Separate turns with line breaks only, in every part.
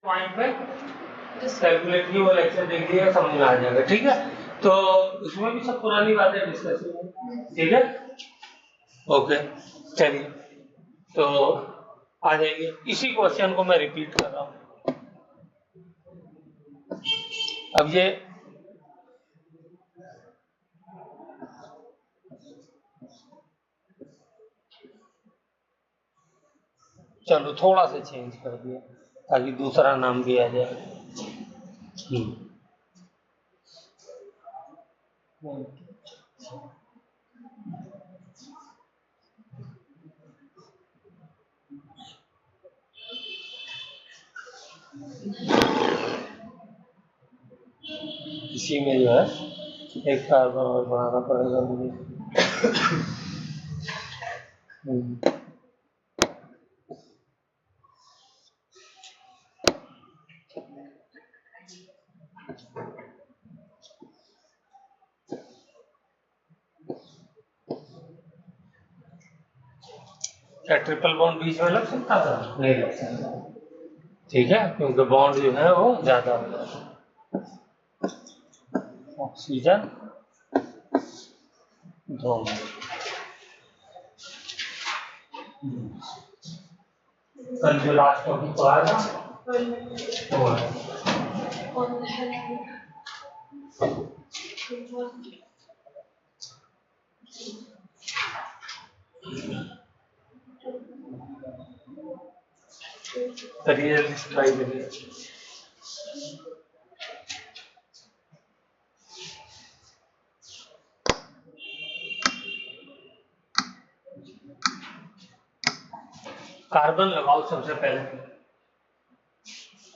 Point पे calculate की वो लेक्चर देख लिएगा, समझ में आ जाएगा। ठीक है, तो इसमें भी सब पुरानी बातें डिस्कस हुई। ठीक है, ओके, चलिए तो आ जाइए। इसी क्वेश्चन को मैं रिपीट कर रहा हूं। अब ये चलो थोड़ा सा चेंज कर दिया ताकि दूसरा नाम भी आ जाए। इसी में जो है एक कार्बन और बनाना पड़ेगा मुझे। क्या ट्रिपल बॉन्ड बीच में लग सकता था? नहीं लग सकता। ठीक है, क्योंकि बॉन्ड जो है वो ज्यादा हो जाता है। ऑक्सीजन दोनों कल जो लास्ट टॉपिक पढ़ा था ट्राई करिए। कार्बन लगाओ सबसे पहले,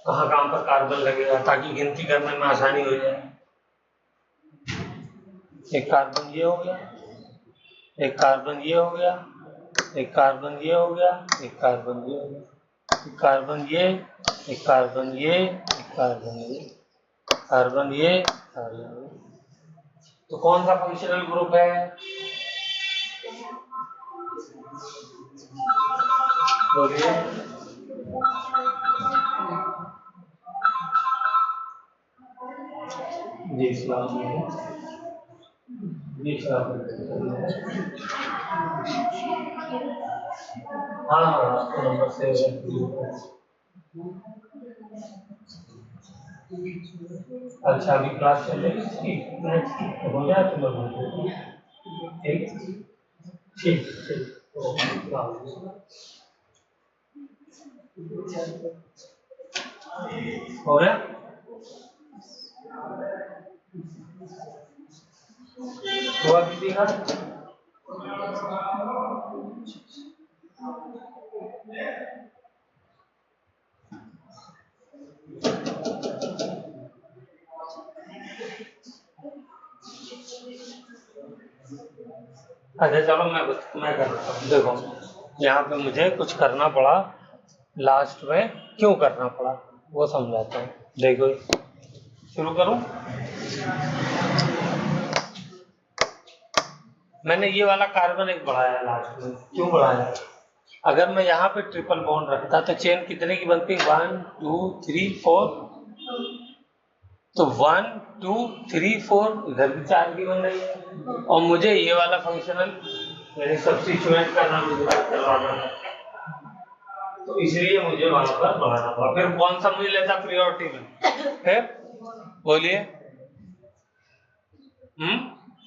कहाँ कहाँ पर कार्बन लगेगा ताकि गिनती करने में आसानी हो जाए। एक कार्बन ये हो गया, एक कार्बन ये हो गया, एक कार्बन ये हो गया, एक कार्बन ये हो गया, एक कार्बन ये, एक कार्बन ये, एक कार्बन ये, कार्बन ये, कार्बन ये। तो कौन सा फंक्शनल ग्रुप है? बोलिए। जी सलाम। जी सलाम। हाँ आपको नंबर से अच्छा अभी क्लास चल रही है, हो गया चलो ठीक ठीक ठीक हो गया। हुआ किसी का? अच्छा चलो मैं कर रहा हूँ। देखो यहाँ पे मुझे कुछ करना पड़ा, लास्ट में क्यों करना पड़ा वो समझाता हूँ। देखो शुरू करूँ। मैंने ये वाला कार्बन एक बढ़ाया लास्ट में, क्यों बढ़ाया? अगर मैं यहाँ पे ट्रिपल बॉन्ड रखता तो चेन कितने की बनती? 1 2 3 4। तो 1 2 3 4 इधर भी 4 की बन रही है और मुझे ये वाला फंक्शनल यानी सब्स्टिट्यूएंट करना करवाना है, तो इसलिए मुझे वहां पर बढ़ाना पड़ा। फिर कौन सा मुझे लेता प्रायोरिटी में? फिर बोलिए।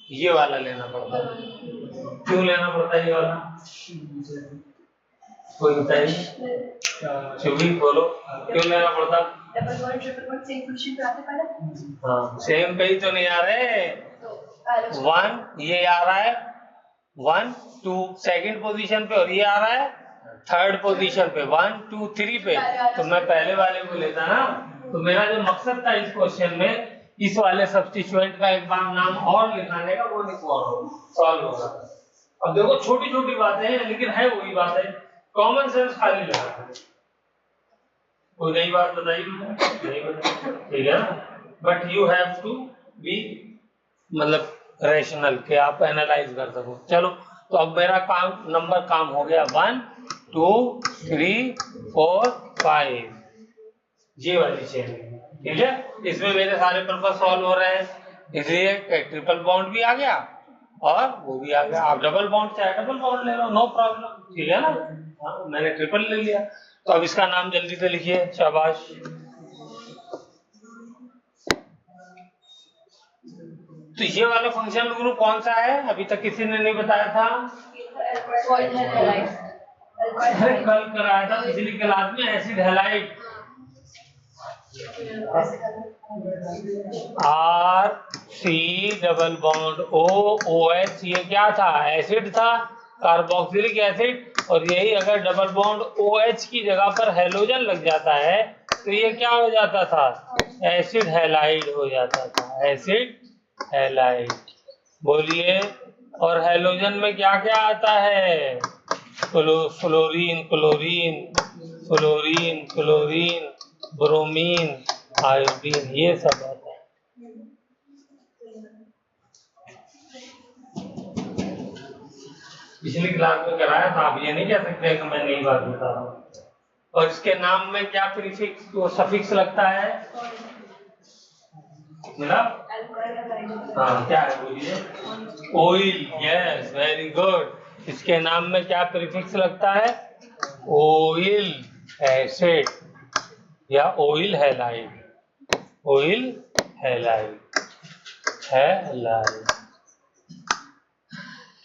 ये वाला लेना पड़ता है। क्यों लेना पड़ता है ये वाला? कोई बताइए, चुभी बोलो क्यों लेना पड़ता? हाँ सेम पे ही तो नहीं आ रहे। 1 ये आ रहा है 1 2 सेकंड पोजीशन पे और ये आ रहा है थर्ड पोजीशन पे 1 2 3 पे। तो मैं पहले वाले को लेता ना, तो मेरा जो मकसद था इस क्वेश्चन में इस वाले सब्स्टिट्यूएंट का एक बार नाम और लिखाने का, वो सॉल्व होगा। अब देखो छोटी छोटी बातें हैं लेकिन है वही बात है, कॉमन सेंस खाली लगा। कोई नई बात बताइए? नहीं बताइए, ठीक है ना? But you have to be मतलब रेशनल के आप एनालाइज कर सको। चलो तो अब मेरा नंबर काम हो गया 1 2 3 4 5। ये वाली चेन, ठीक है। इसमें मेरे सारे पर्पस सॉल्व हो रहे हैं, इसलिए ट्रिपल बॉन्ड भी आ गया और वो भी आ गया। आप डबल बॉन्ड चाहे डबल बॉन्ड ले लो, नो प्रॉब्लम, ठीक है ना। हाँ, मैंने ट्रिपल ले लिया। तो अब इसका नाम जल्दी से लिखिए, शाबाश। तो ये वाला फंक्शनल ग्रुप कौन सा है, अभी तक किसी ने नहीं बताया था। अरे कल कराया था पिछली क्लास में, acid halide. RC double bond OOH, ये क्या था, एसिड था, कार्बोक्सिलिक एसिड। और यही अगर डबल बॉन्ड OH की जगह पर हेलोजन लग जाता है तो ये क्या हो जाता था, एसिड हैलाइड हो जाता था, एसिड हैलाइड। बोलिए, और हेलोजन में क्या क्या आता है, fluorine chlorine, fluorine chlorine, bromine, iodine, ये सब आता है। पिछली क्लास में कराया था, आप ये नहीं कह सकते कि मैं नई बात बता रहा हूँ। और इसके नाम में क्या प्रीफिक्स वो सफिक्स लगता है, मतलब हाँ क्या है, बोलिए, ऑयल, यस वेरी गुड। इसके नाम में क्या प्रीफिक्स लगता है, ऑयल एसिड या oil halide, oil halide, halide,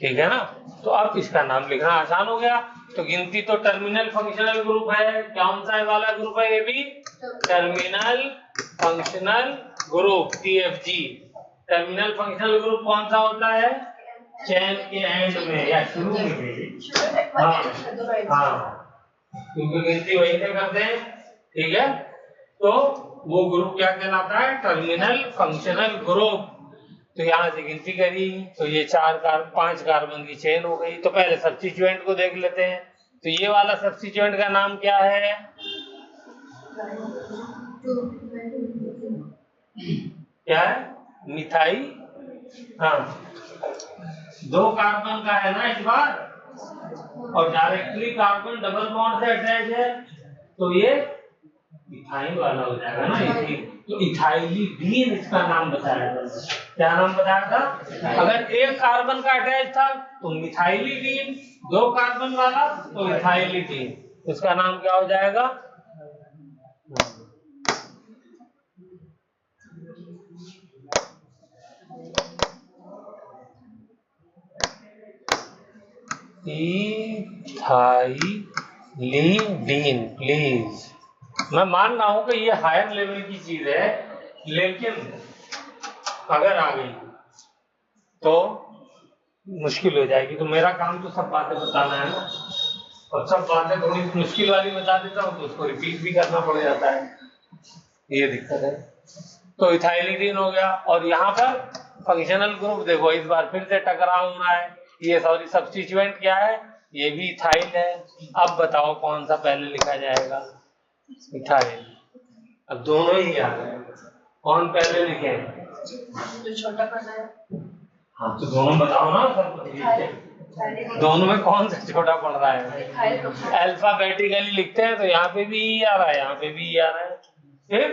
ठीक है ना। तो अब इसका नाम लिखना आसान हो गया। तो गिनती तो टर्मिनल फंक्शनल ग्रुप है, कौन सा वाला ग्रुप है, ये भी terminal functional group, TFG। Terminal functional group कौन सा होता है, चेन के एंड में या शुरू में। हाँ हाँ, क्योंकि गिनती वहीं से करते हैं, ठीक है। तो वो ग्रुप क्या कहलाता है, टर्मिनल फंक्शनल ग्रुप। तो यहाँ से गिनती करी तो ये 5 कार्बन की चेन हो गई। तो पहले सब्स्टिट्यूएंट को देख लेते हैं। तो ये वाला सब्स्टिट्यूएंट का नाम क्या है, क्या है, मिथाई। हाँ, 2 कार्बन का है ना इस बार, और डायरेक्टली कार्बन डबल बॉन्ड से अटैच है, तो ये इथाइल वाला हो जाएगा ना। तो इथाइलिडीन इसका नाम बताया था। क्या नाम बताया था, अगर एक कार्बन का अटैच था तो मिथाइलिडीन, 2 कार्बन वाला तो इथाइलिडीन। इसका नाम क्या हो जाएगा, इथाइलिडीन। प्लीज, मैं मान रहा हूं कि ये हायर लेवल की चीज है, लेकिन अगर आ गई तो मुश्किल हो जाएगी। तो मेरा काम तो सब बातें बताना है ना, और सब बातें थोड़ी मुश्किल वाली बता देता हूँ तो उसको रिपीट भी करना पड़ जाता है, ये दिक्कत है। तो इथाइलिडीन हो गया। और यहाँ पर फंक्शनल ग्रुप देखो, इस बार फिर से टकराव हो रहा है। ये सॉरी सब्स्टिट्यूएंट क्या है, ये भी इथाइल है। अब बताओ कौन सा पहले लिखा जाएगा, इथाइल। अब दोनों ही आ गए, कौन पहले लिखे, जो छोटा करना है। हाँ तो दोनों बताओ ना सर, दोनों में कौन सा छोटा पड़ रहा है, अल्फाबेटिकली लिखते हैं तो यहाँ पे भी ई आ रहा है, यहाँ पे भी ई आ रहा है। फिर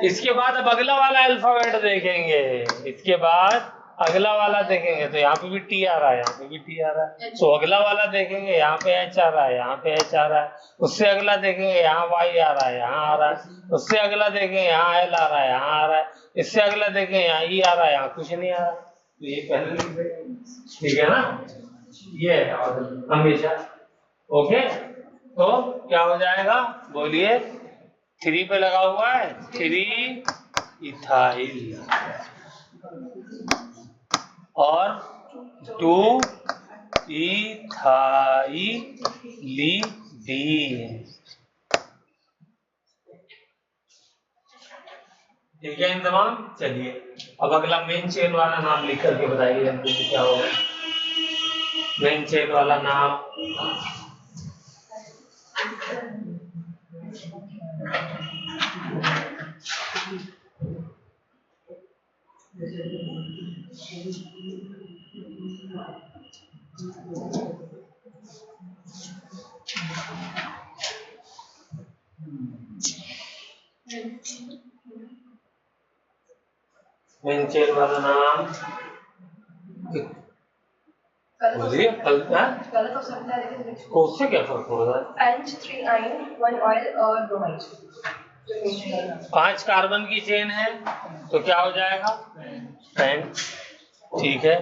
इसके बाद अब अगला वाला अल्फाबेट देखेंगे, इसके बाद अगला वाला देखेंगे तो यहाँ पे भी टी आ रहा है, यहाँ पे भी टी आ रहा है। तो अगला वाला देखेंगे, यहाँ पे एच आ रहा है, यहाँ पे एच आ रहा है। उससे अगला देखेंगे, यहाँ वाई आ रहा है, यहाँ आ रहा है। उससे अगला देखेंगे, यहाँ एल आ रहा है, यहाँ आ रहा है। इससे अगला देखेंगे, यहाँ ई आ रहा है, यहाँ कुछ नहीं आ रहा। तो ये पहले लिख देंगे, ठीक है ना, ये हमेशा। ओके, तो क्या हो जाएगा, बोलिए, 3 पे लगा हुआ है, 3 इथाइल और 2 इथाइलिडीन। ठीक है इन तमाम। चलिए अब अगला मेन चेन वाला नाम लिख करके बताइए हमको क्या होगा। मेन चेन वाला नाम, मेन चेन वाला नाम बोलिए। गलत हो सकता है लेकिन उससे क्या फर्क होगा? N3 ऑयल और ब्रोमाइड 5 कार्बन की चेन है तो क्या हो जाएगा? पेंट। ठीक है,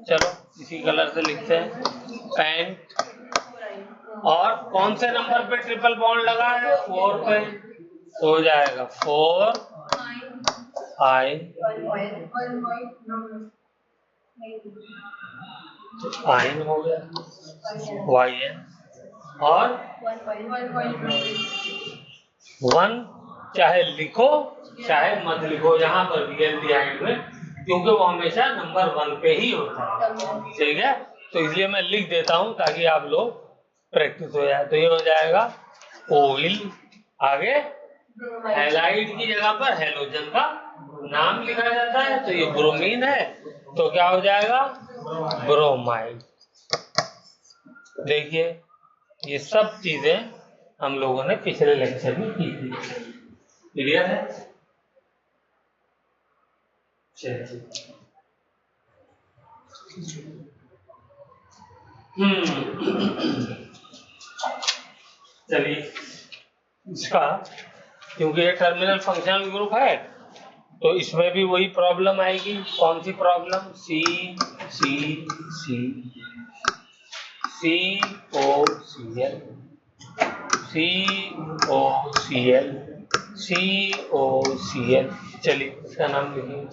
चलो इसी कलर से लिखते हैं पेंट। और कौन से नंबर पे ट्रिपल बॉन्ड लगा है? 4 पे, तो हो जाएगा 4 आइन आइन हो गया YN और 1 चाहे लिखो चाहे मत लिखो यहाँ पर एल्डिहाइड में, क्योंकि वो हमेशा नंबर 1 पे ही होता है। ठीक है, तो इसलिए मैं लिख देता हूँ ताकि आप लोग प्रैक्टिस हो जाए। तो ये हो जाएगा ऑयल, आगे हैलाइड की जगह पर हैलोजन का नाम लिखा जाता है, तो ये ब्रोमीन है, तो क्या हो जाएगा? ब्रोमाइड। देखिए ये सब चीजें हम लोगों ने पिछले लेक्चर में की थी। क्लियर है? चलिए इसका, क्योंकि ये टर्मिनल फंक्शनल ग्रुप है तो इसमें भी वही प्रॉब्लम आएगी। कौन सी प्रॉब्लम? सी सी सी COCl COCl COCl। चलिए इसका नाम लिखिए।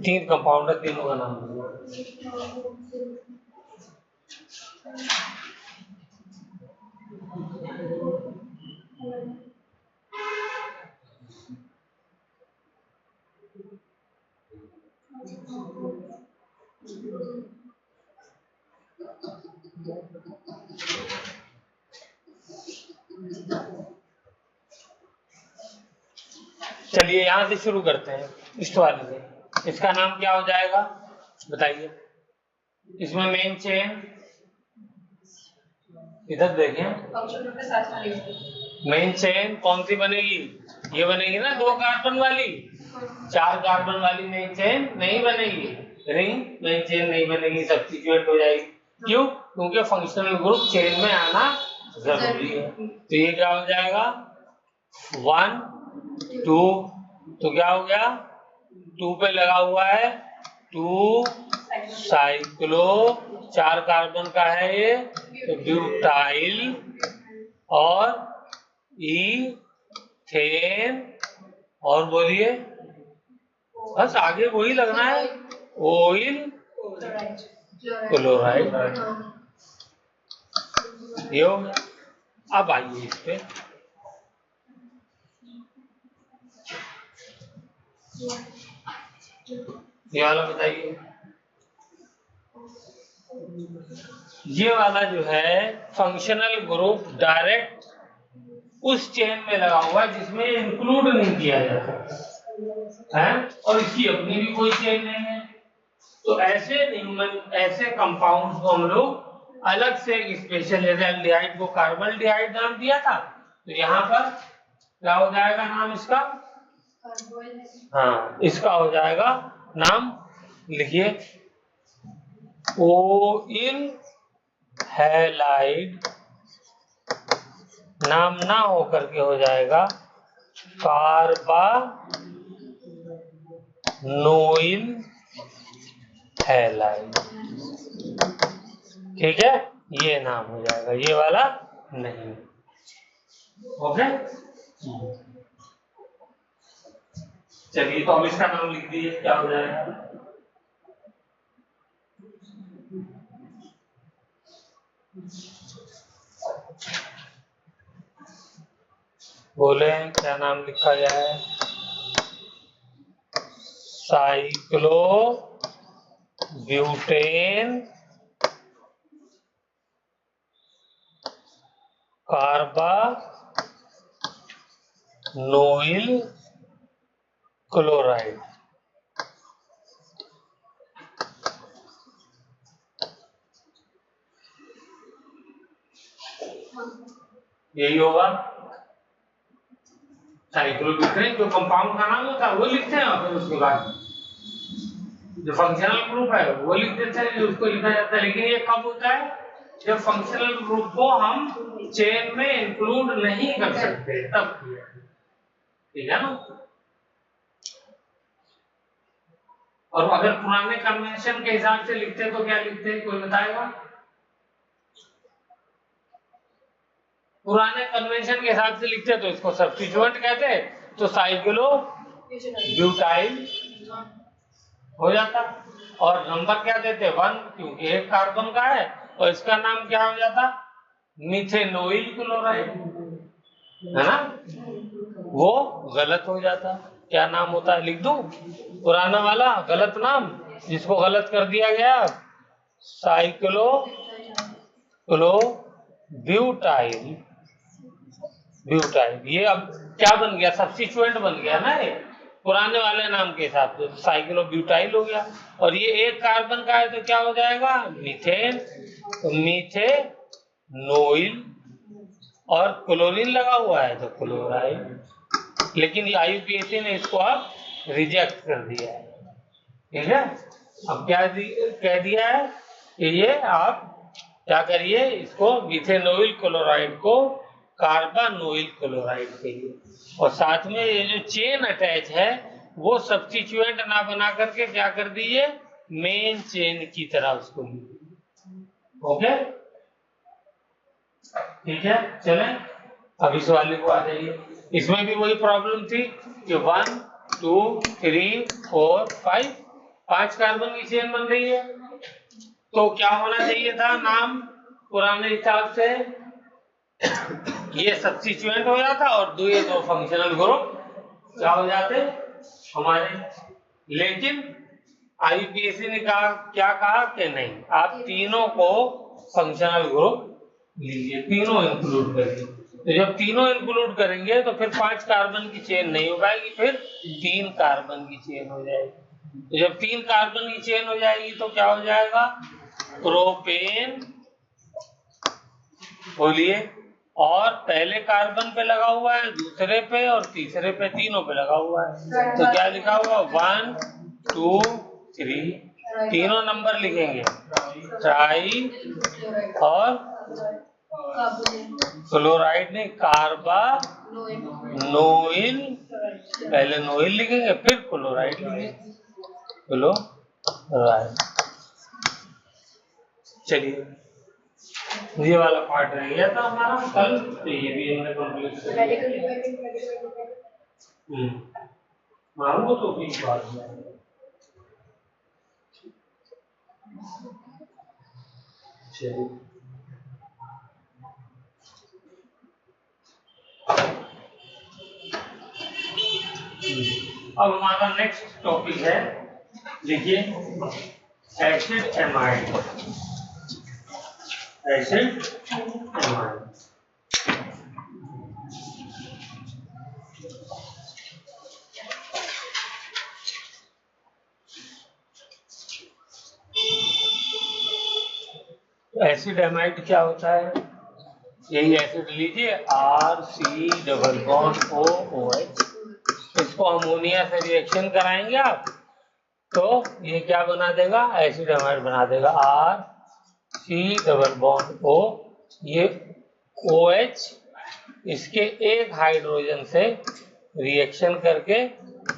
तीन कंपाउंड है, तीनों का नाम चलिए यहां से शुरू करते हैं, इस वाले से। इसका नाम क्या हो जाएगा बताइए? इसमें मेन चेन, इधर देखें, मेन चेन कौन सी बनेगी? ये बनेगी ना 2 कार्बन वाली। 4 कार्बन वाली मेन चेन नहीं बनेगी, नहीं मेन चेन नहीं बनेगी, सब्स्टिट्यूट हो जाएगी। क्यों? क्योंकि फंक्शनल ग्रुप चेन में आना जरूरी है। तो ये क्या हो जाएगा? 1 2, तो क्या हो गया? 2 पे लगा हुआ है 2 साइक्लो, 4 कार्बन का है ये, तो ब्यूटाइल और ईथेन, और बोलिए बस आगे वही लगना है, ऑयल क्लोराइड। ये हो गया। अब आइए इस पे, ये वाला बताइए। ये वाला जो है फंक्शनल ग्रुप डायरेक्ट उस चेन में लगा हुआ है जिसमें इंक्लूड नहीं किया जाता है, और इसकी अपनी भी कोई चेन नहीं है। तो ऐसे कंपाउंड को हम लोग अलग से एक स्पेशल, जैसे एल्डिहाइड को कार्बोल्डिहाइड नाम दिया था, तो यहाँ पर क्या हो जाएगा नाम इसका? हाँ, इसका हो जाएगा नाम, लिखिए ऑयल हैलाइड, नाम ना होकर के हो जाएगा कार्बानोइल हैलाइड। ठीक है, ये नाम हो जाएगा, ये वाला नहीं। ओके, चलिए तो अब इसका नाम लिख दीजिए, क्या हो जाएगा? बोले क्या नाम लिखा गया है? Cyclobutane carbonyl chloride. यही होगा। साइक्लोब्यूटेन जो कंपाउंड का नाम होता है वो लिखते हैं, और फिर उसके बाद जो फंक्शनल ग्रुप है वो लिख देते हैं, जो उसको लिखा जाता है। लेकिन ये कब होता है? जब फंक्शनल ग्रुप को हम चेन में इंक्लूड नहीं कर सकते तब किया, ठीक है ना। और अगर पुराने कन्वेंशन के हिसाब से लिखते तो क्या लिखते, कोई बताएगा? पुराने कन्वेंशन के हिसाब से लिखते तो इसको सब्स्टिट्यूएंट कहते, तो साइक्लो ब्यूटाइल हो जाता। और नंबर क्या देते? 1, क्योंकि एक कार्बन का है, और इसका नाम क्या हो जाता? मिथेनोइल क्लोराइड, है ना। वो गलत हो जाता। क्या नाम होता है लिख दूं? पुराना वाला गलत नाम, जिसको गलत कर दिया गया, साइक्लो क्लो ब्यूटाइल। ब्यूटाइल ये अब क्या बन गया? सब्स्टिट्यूएंट बन गया ना, ये पुराने वाले नाम के हिसाब से साइक्लोब्यूटाइल हो गया। और ये एक कार्बन का है तो क्या हो जाएगा? मीथेन। तो मीथेनोइल, और क्लोरीन लगा हुआ है तो क्लोराइड। लेकिन IUPAC ने इसको अब रिजेक्ट कर दिया है, ठीक है। अब क्या कह दिया है कि ये आप क्या करिए, इसको मिथेनोइल क्लोराइड को कार्बानोइल क्लोराइड कहिए, और साथ में ये जो चेन अटैच है वो सब्स्टिट्यूएंट ना बना करके क्या कर दीजिए, मेन चेन की तरह उसको लीजिए। ओके, ठीक है। चलें अब इस वाले को आ जाइए। इसमें भी वही प्रॉब्लम थी कि 1 2 3 4 5 5 कार्बन की चेन बन रही है, तो क्या होना चाहिए था नाम पुराने हिसाब से? ये सब्स्टिट्यूएंट हो जाता और ये दो फंक्शनल ग्रुप क्या हो जाते हमारे। लेकिन IUPAC ने कहा, क्या कहा कि नहीं, आप तीनों को फंक्शनल ग्रुप लीजिए, तीनों इंक्लूड करिए। तो जब तीनों इंक्लूड करेंगे तो फिर 5 कार्बन की चेन नहीं हो पाएगी, फिर 3 कार्बन की चेन हो जाएगी। तो जब 3 कार्बन की चेन हो जाएगी तो क्या हो जाएगा? प्रोपेन। बोलिए। और पहले कार्बन पे लगा हुआ है, दूसरे पे और तीसरे पे, तीनों पे लगा हुआ है। तो क्या लिखा हुआ? 1 2 3, तीनों नंबर लिखेंगे, ट्राई और क्लोराइड नहीं, कार्बानोइल। पहले नोइल लिखेंगे फिर क्लोराइड लिखेंगे, क्लोराइड। चलिए, ये वाला पार्ट रह गया था हमारा कल, तो ये भी हमने कंप्लीट कर दिया। मारूंगा तो भी बात है। चलिए, अब हमारा नेक्स्ट टॉपिक है, देखिए, acid amide. Acid amide acid amide क्या होता है? यही एसिड लीजिए, RC≡OH। इसको अमोनिया से रिएक्शन कराएंगे आप, तो ये क्या बना देगा? एसिड एमाइड बना देगा। RC≡O, ये OH इसके एक हाइड्रोजन से रिएक्शन करके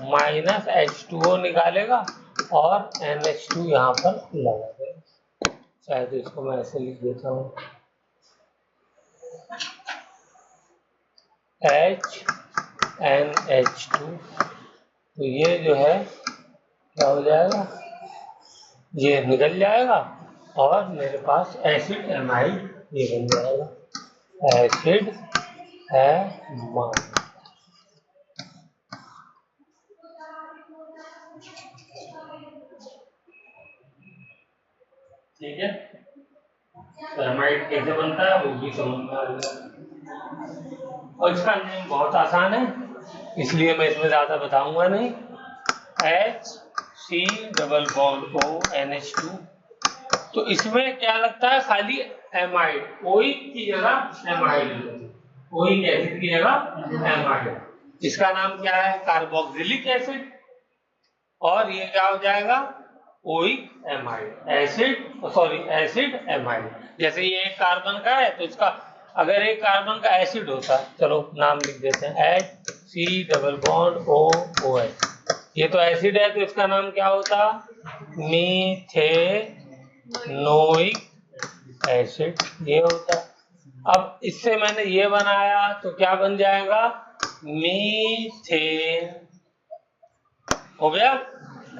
-H2O निकालेगा और NH2 यहाँ पर लगा देगा। शायद इसको मैं ऐसे लिख देता हूँ, HNH2। तो ये जो है क्या हो जाएगा, ये निकल जाएगा और मेरे पास एसिड एमाइड ये बन जाएगा, एसिड एमाइड। ठीक है, तो एमाइड कैसे बनता है वो भी समझ में आ गया। और इसका नेम बहुत आसान है, इसलिए मैं इसमें ज्यादा बताऊंगा नहीं। HC≡ONH2। तो इसमें क्या लगता है, खाली एमाइड, ओइक की जगह एमाइड, ओइक एसिड की जगह एमाइड। इसका नाम क्या है, कार्बोक्सिलिक एसिड, और ये क्या हो जाएगा, oic amide, acid, sorry acid amide. जैसे ये एक कार्बन का है, तो इसका अगर एक कार्बन का एसिड होता है, चलो नाम लिख देते हैं HC≡OOH, ये तो एसिड है, तो इसका नाम क्या होता, मीथेनोइक एसिड, ये होता। अब इससे मैंने ये बनाया, तो क्या बन जाएगा, मीथेन, हो गया।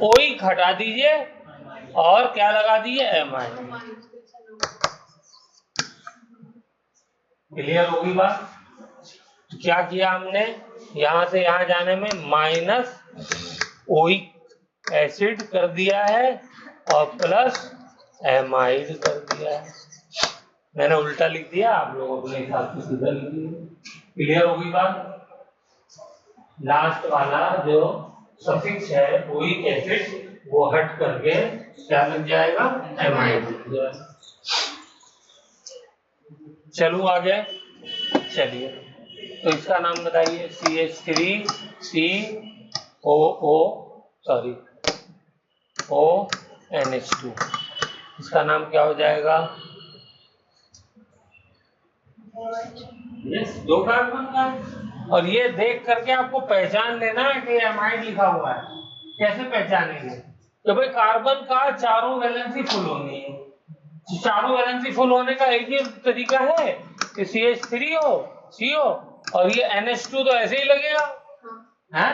ओइक हटा दीजिए और क्या लगा दीजिए, एमाइड। क्लियर होगी बात। तो क्या किया हमने, यहां से यहां जाने में माइनस ओइक एसिड कर दिया है और प्लस एमाइड कर दिया है। मैंने उल्टा लिख दिया, आप लोग अपने हिसाब से सीधा लिख दीजिए। क्लियर होगी बात। लास्ट वाला जो सफिक्स है ओइक एसिड, वो हट करके क्या लग जाएगा, एमाइड लग जाएगा। चलू आगे, चलिए। तो इसका नाम बताइए, ONH2। इसका नाम क्या हो जाएगा, यस, दो कार्बन का। और ये देख करके आपको पहचान लेना है कि एमाइड लिखा हुआ है। कैसे पहचानेंगे, तो भाई कार्बन का चारों वैलेंसी फुल होनी है। चारों वैलेंसी फुल होने का एक ही तरीका है कि CH3 हो, CO, और ये NH2 तो ऐसे ही लगेगा, है।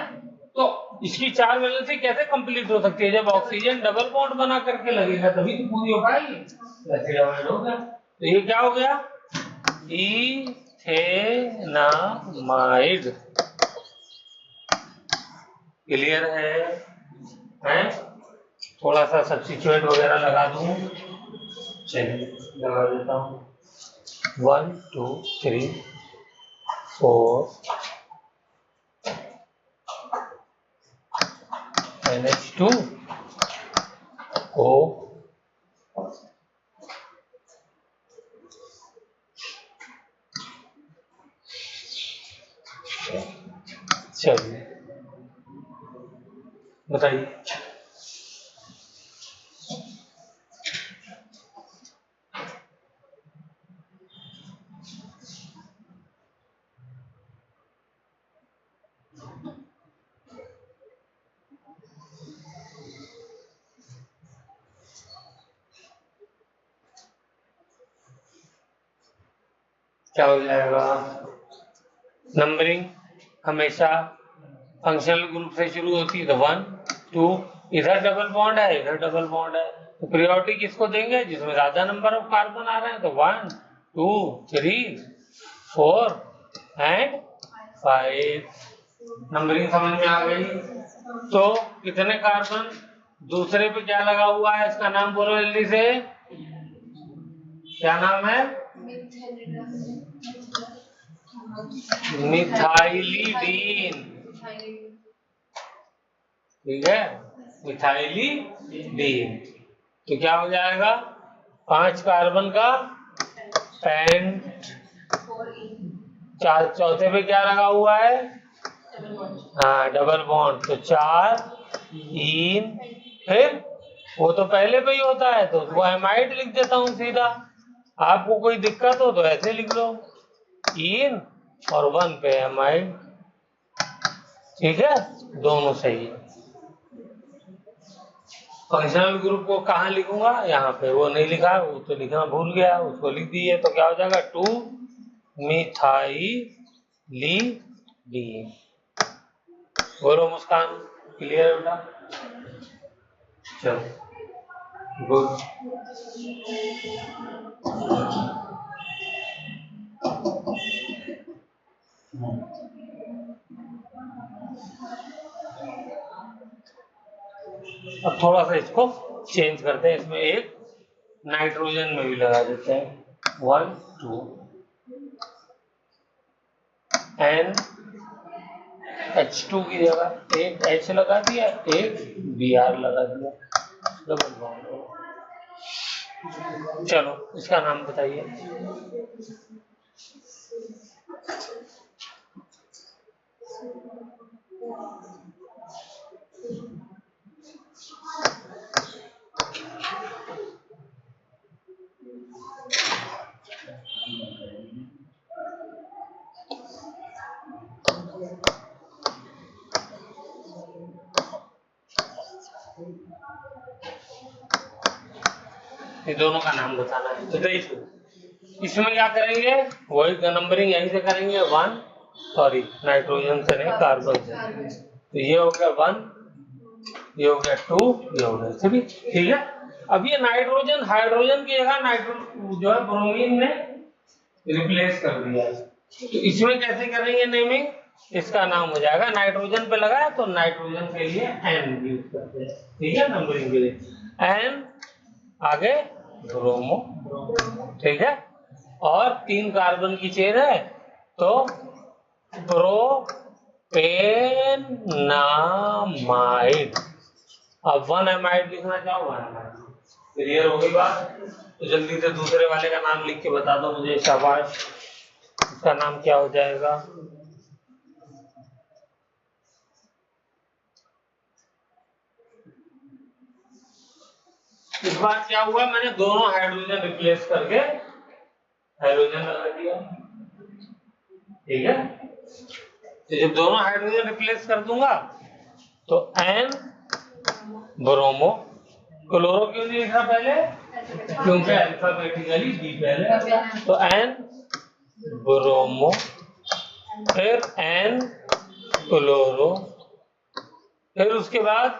तो इसकी चार वैलेंसी कैसे कंप्लीट हो सकती है, जब ऑक्सीजन डबल बॉन्ड बना करके लगेगा तभी तो पूरी हो पाएगी। ऐसे डिवाइड हो गया, तो ये क्या हो गया, इथेनामाइड। क्लियर है? थोड़ा सा सब्स्टिट्यूएंट वगैरह लगा दूं, चलिए लगा देता हूं। 1 2 3 4 NH2 O, चलिए बताइए। क्या हो जाएगा, नंबरिंग हमेशा फंक्शनल ग्रुप से शुरू होती है, तो 1 2, इधर डबल बॉन्ड है, इधर डबल बॉन्ड है, तो प्रियोरिटी किसको देंगे, जिसमें ज्यादा नंबर ऑफ कार्बन आ रहे हैं, तो 1 2 3 4 एंड 5। नंबरिंग समझ में आ गई। तो कितने कार्बन दूसरे पे क्या लगा हुआ है, इसका नाम बोलो जल्दी से, क्या नाम है, मिथाइलिडीन। ठीक है, मिथाइलिडीन। तो क्या हो जाएगा, 5 कार्बन का पेंट, चौथे पे क्या लगा हुआ है, हाँ डबल बॉन्ड, तो 4 इन, फिर वो तो पहले पे ही होता है तो वो एमाइड लिख देता हूँ सीधा। आपको कोई दिक्कत हो तो ऐसे लिख लो, इन और 1 पे एमाइड। ठीक है, दोनों सही है। फंक्शनल ग्रुप को कहाँ लिखूंगा, यहाँ पे, वो नहीं लिखा, वो तो लिखना भूल गया, उसको लिख दिए, तो क्या हो जाएगा, 2 मिथाइलिडीन। बोलो मुस्कान, क्लियर है बेटा, चलो गुड। अब थोड़ा सा इसको चेंज करते हैं, इसमें एक नाइट्रोजन में भी लगा देते हैं, 1 2 NH2 की जगह एक H लगा दिया, एक Br लगा दिया, डबल बॉन्ड हो। चलो इसका नाम बताइए। ये दोनों का नाम बताना है। तो देखो इसमें क्या करेंगे, वही नंबरिंग यहीं से करेंगे। नाइट्रोजन से नहीं, कार्बन से। तो ये हो गया 1, ये हो गया 2, ये हो गया 3। ठीक है। अब ये नाइट्रोजन हाइड्रोजन की जगह जो है ब्रोमीन में रिप्लेस कर दिया है। तो इसमें कैसे करेंगे नेमिंग, इसका नाम हो जाएगा, नाइट्रोजन पे लगा है तो नाइट्रोजन के लिए N यूज करते हैं। ठीक है, नंबरिंग के लिए N, आगे ब्रोमो। ठीक है, और 3 कार्बन की चेन है तो प्रोपेनामाइड। अब 1 एमाइड लिखना चाहो 1 एमाइड। क्लियर हो गई बात? तो जल्दी से दूसरे वाले का नाम लिख के बता दो मुझे, शाबाश। इसका नाम क्या हो जाएगा? इस बार क्या हुआ, मैंने दोनों हाइड्रोजन रिप्लेस करके हाइड्रोजन लगा दिया। ठीक है, तो जब दोनों हाइड्रोजन रिप्लेस कर दूंगा तो N ब्रोमो। क्लोरो क्यों नहीं लिखा पहले, क्योंकि अल्फाबेटिकली B पहले। तो N ब्रोमो, फिर N क्लोरो, फिर उसके बाद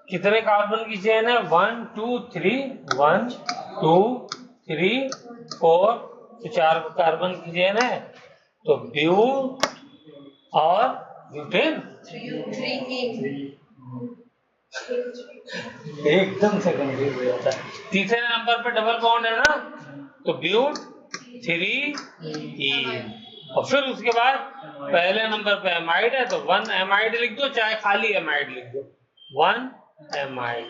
कितने कार्बन की चेन है, 1 2 3, 1 2 3 4, तो 4 कार्बन की चेन है। तो ब्यूट और ब्यूटेन, एकदम से कंफ्यूज हो जाता है। तीसरे नंबर पे डबल बॉन्ड है ना, तो ब्यूट 3 और फिर उसके बाद पहले नंबर पे एमाइड है तो 1 एमाइड लिख दो, चाहे खाली एमाइड लिख दो, 1 एमाइड।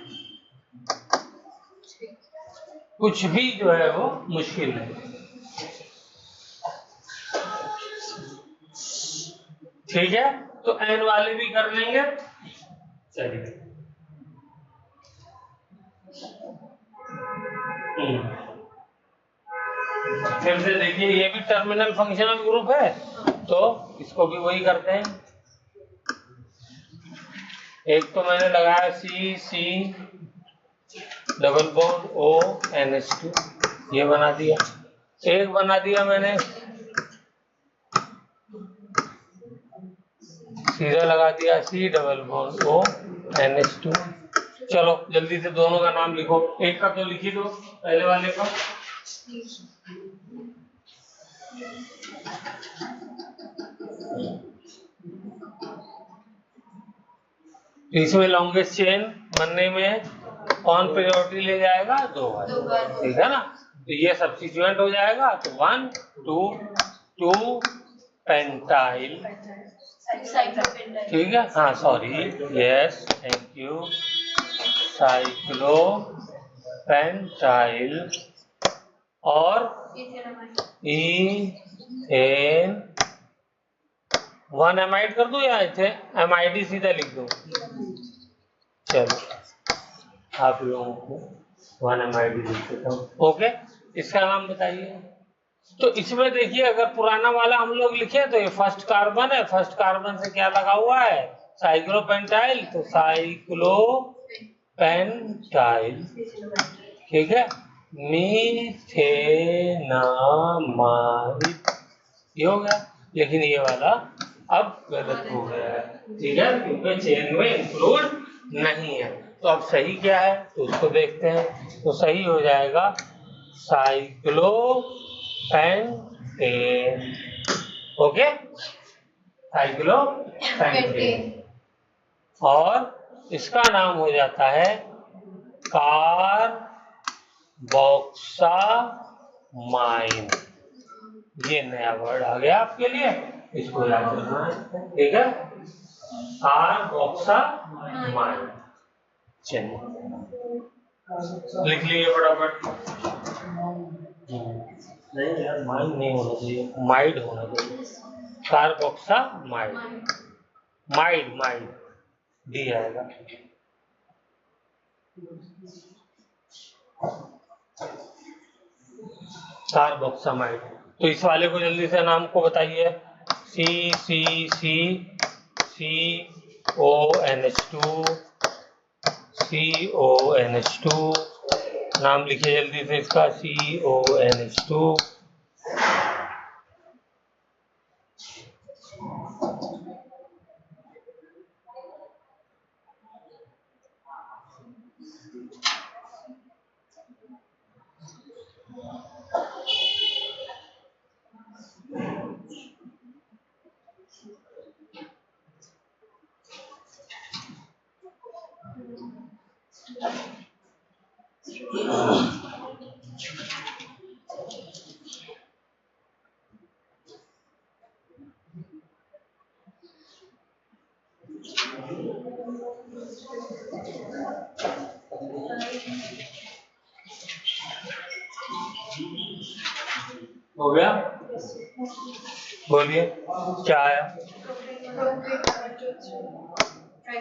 कुछ भी जो है वो मुश्किल है। ठीक है, तो N वाले भी कर लेंगे। चलिए फिर से देखिए, ये भी टर्मिनल फंक्शनल ग्रुप है तो इसको भी वही करते हैं। एक तो मैंने लगाया C डबल बॉन्ड ONH2, ये बना दिया। एक बना दिया मैंने, सीधा लगा दिया C डबल बॉन्ड ONH2। चलो जल्दी से दोनों का नाम लिखो, एक का तो लिखी दो, पहले वाले का। इसमें लॉन्गेस्ट चेन बनने में कौन प्रायोरिटी ले जाएगा, 2 बार। ठीक है ना, तो ये सब्स्टिट्यूएंट हो जाएगा। तो 1 2 2 पेंटाइल। ठीक है, हाँ sorry, yes thank you, cyclo pentyl और ईथेन। 1 एमाइड कर दो या एमाइडी सीधा लिख दो। चलो आप लोगों को 1 एमाइडी लिख देता हूँ। ओके, इसका नाम बताइए। तो इसमें देखिए, अगर पुराना वाला हम लोग लिखे तो ये फर्स्ट कार्बन है, फर्स्ट कार्बन से क्या लगा हुआ है, साइक्लोपेंटाइल, तो साइक्लोपेंटाइल। ठीक है, मीथेनामाइड, ये हो गया। लेकिन ये वाला अब गलत हो गया है। ठीक है, क्योंकि चेन में इंक्लूड नहीं है। तो अब सही क्या है तो उसको देखते हैं। तो सही हो जाएगा साइक्लोपेंटेन। Okay, cyclopentane. और इसका नाम हो जाता है कार्बोक्सामाइन। ये नया वर्ड आ गया आपके लिए। इसको याद रखना है, ठीक है। कार्बोक्सामाइड। चलिए लिख लीजिए फटाफट। नहीं यार, माइड नहीं होना चाहिए, माइड होना चाहिए। कार्बोक्सामाइड, माइड माइड डी आएगा। कार्बोक्सामाइड। तो इस वाले को जल्दी से नाम को बताइए। CONH2, CONH2। नाम लिखिए जल्दी से इसका, CONH2। हो गया? बोलिए क्या आया?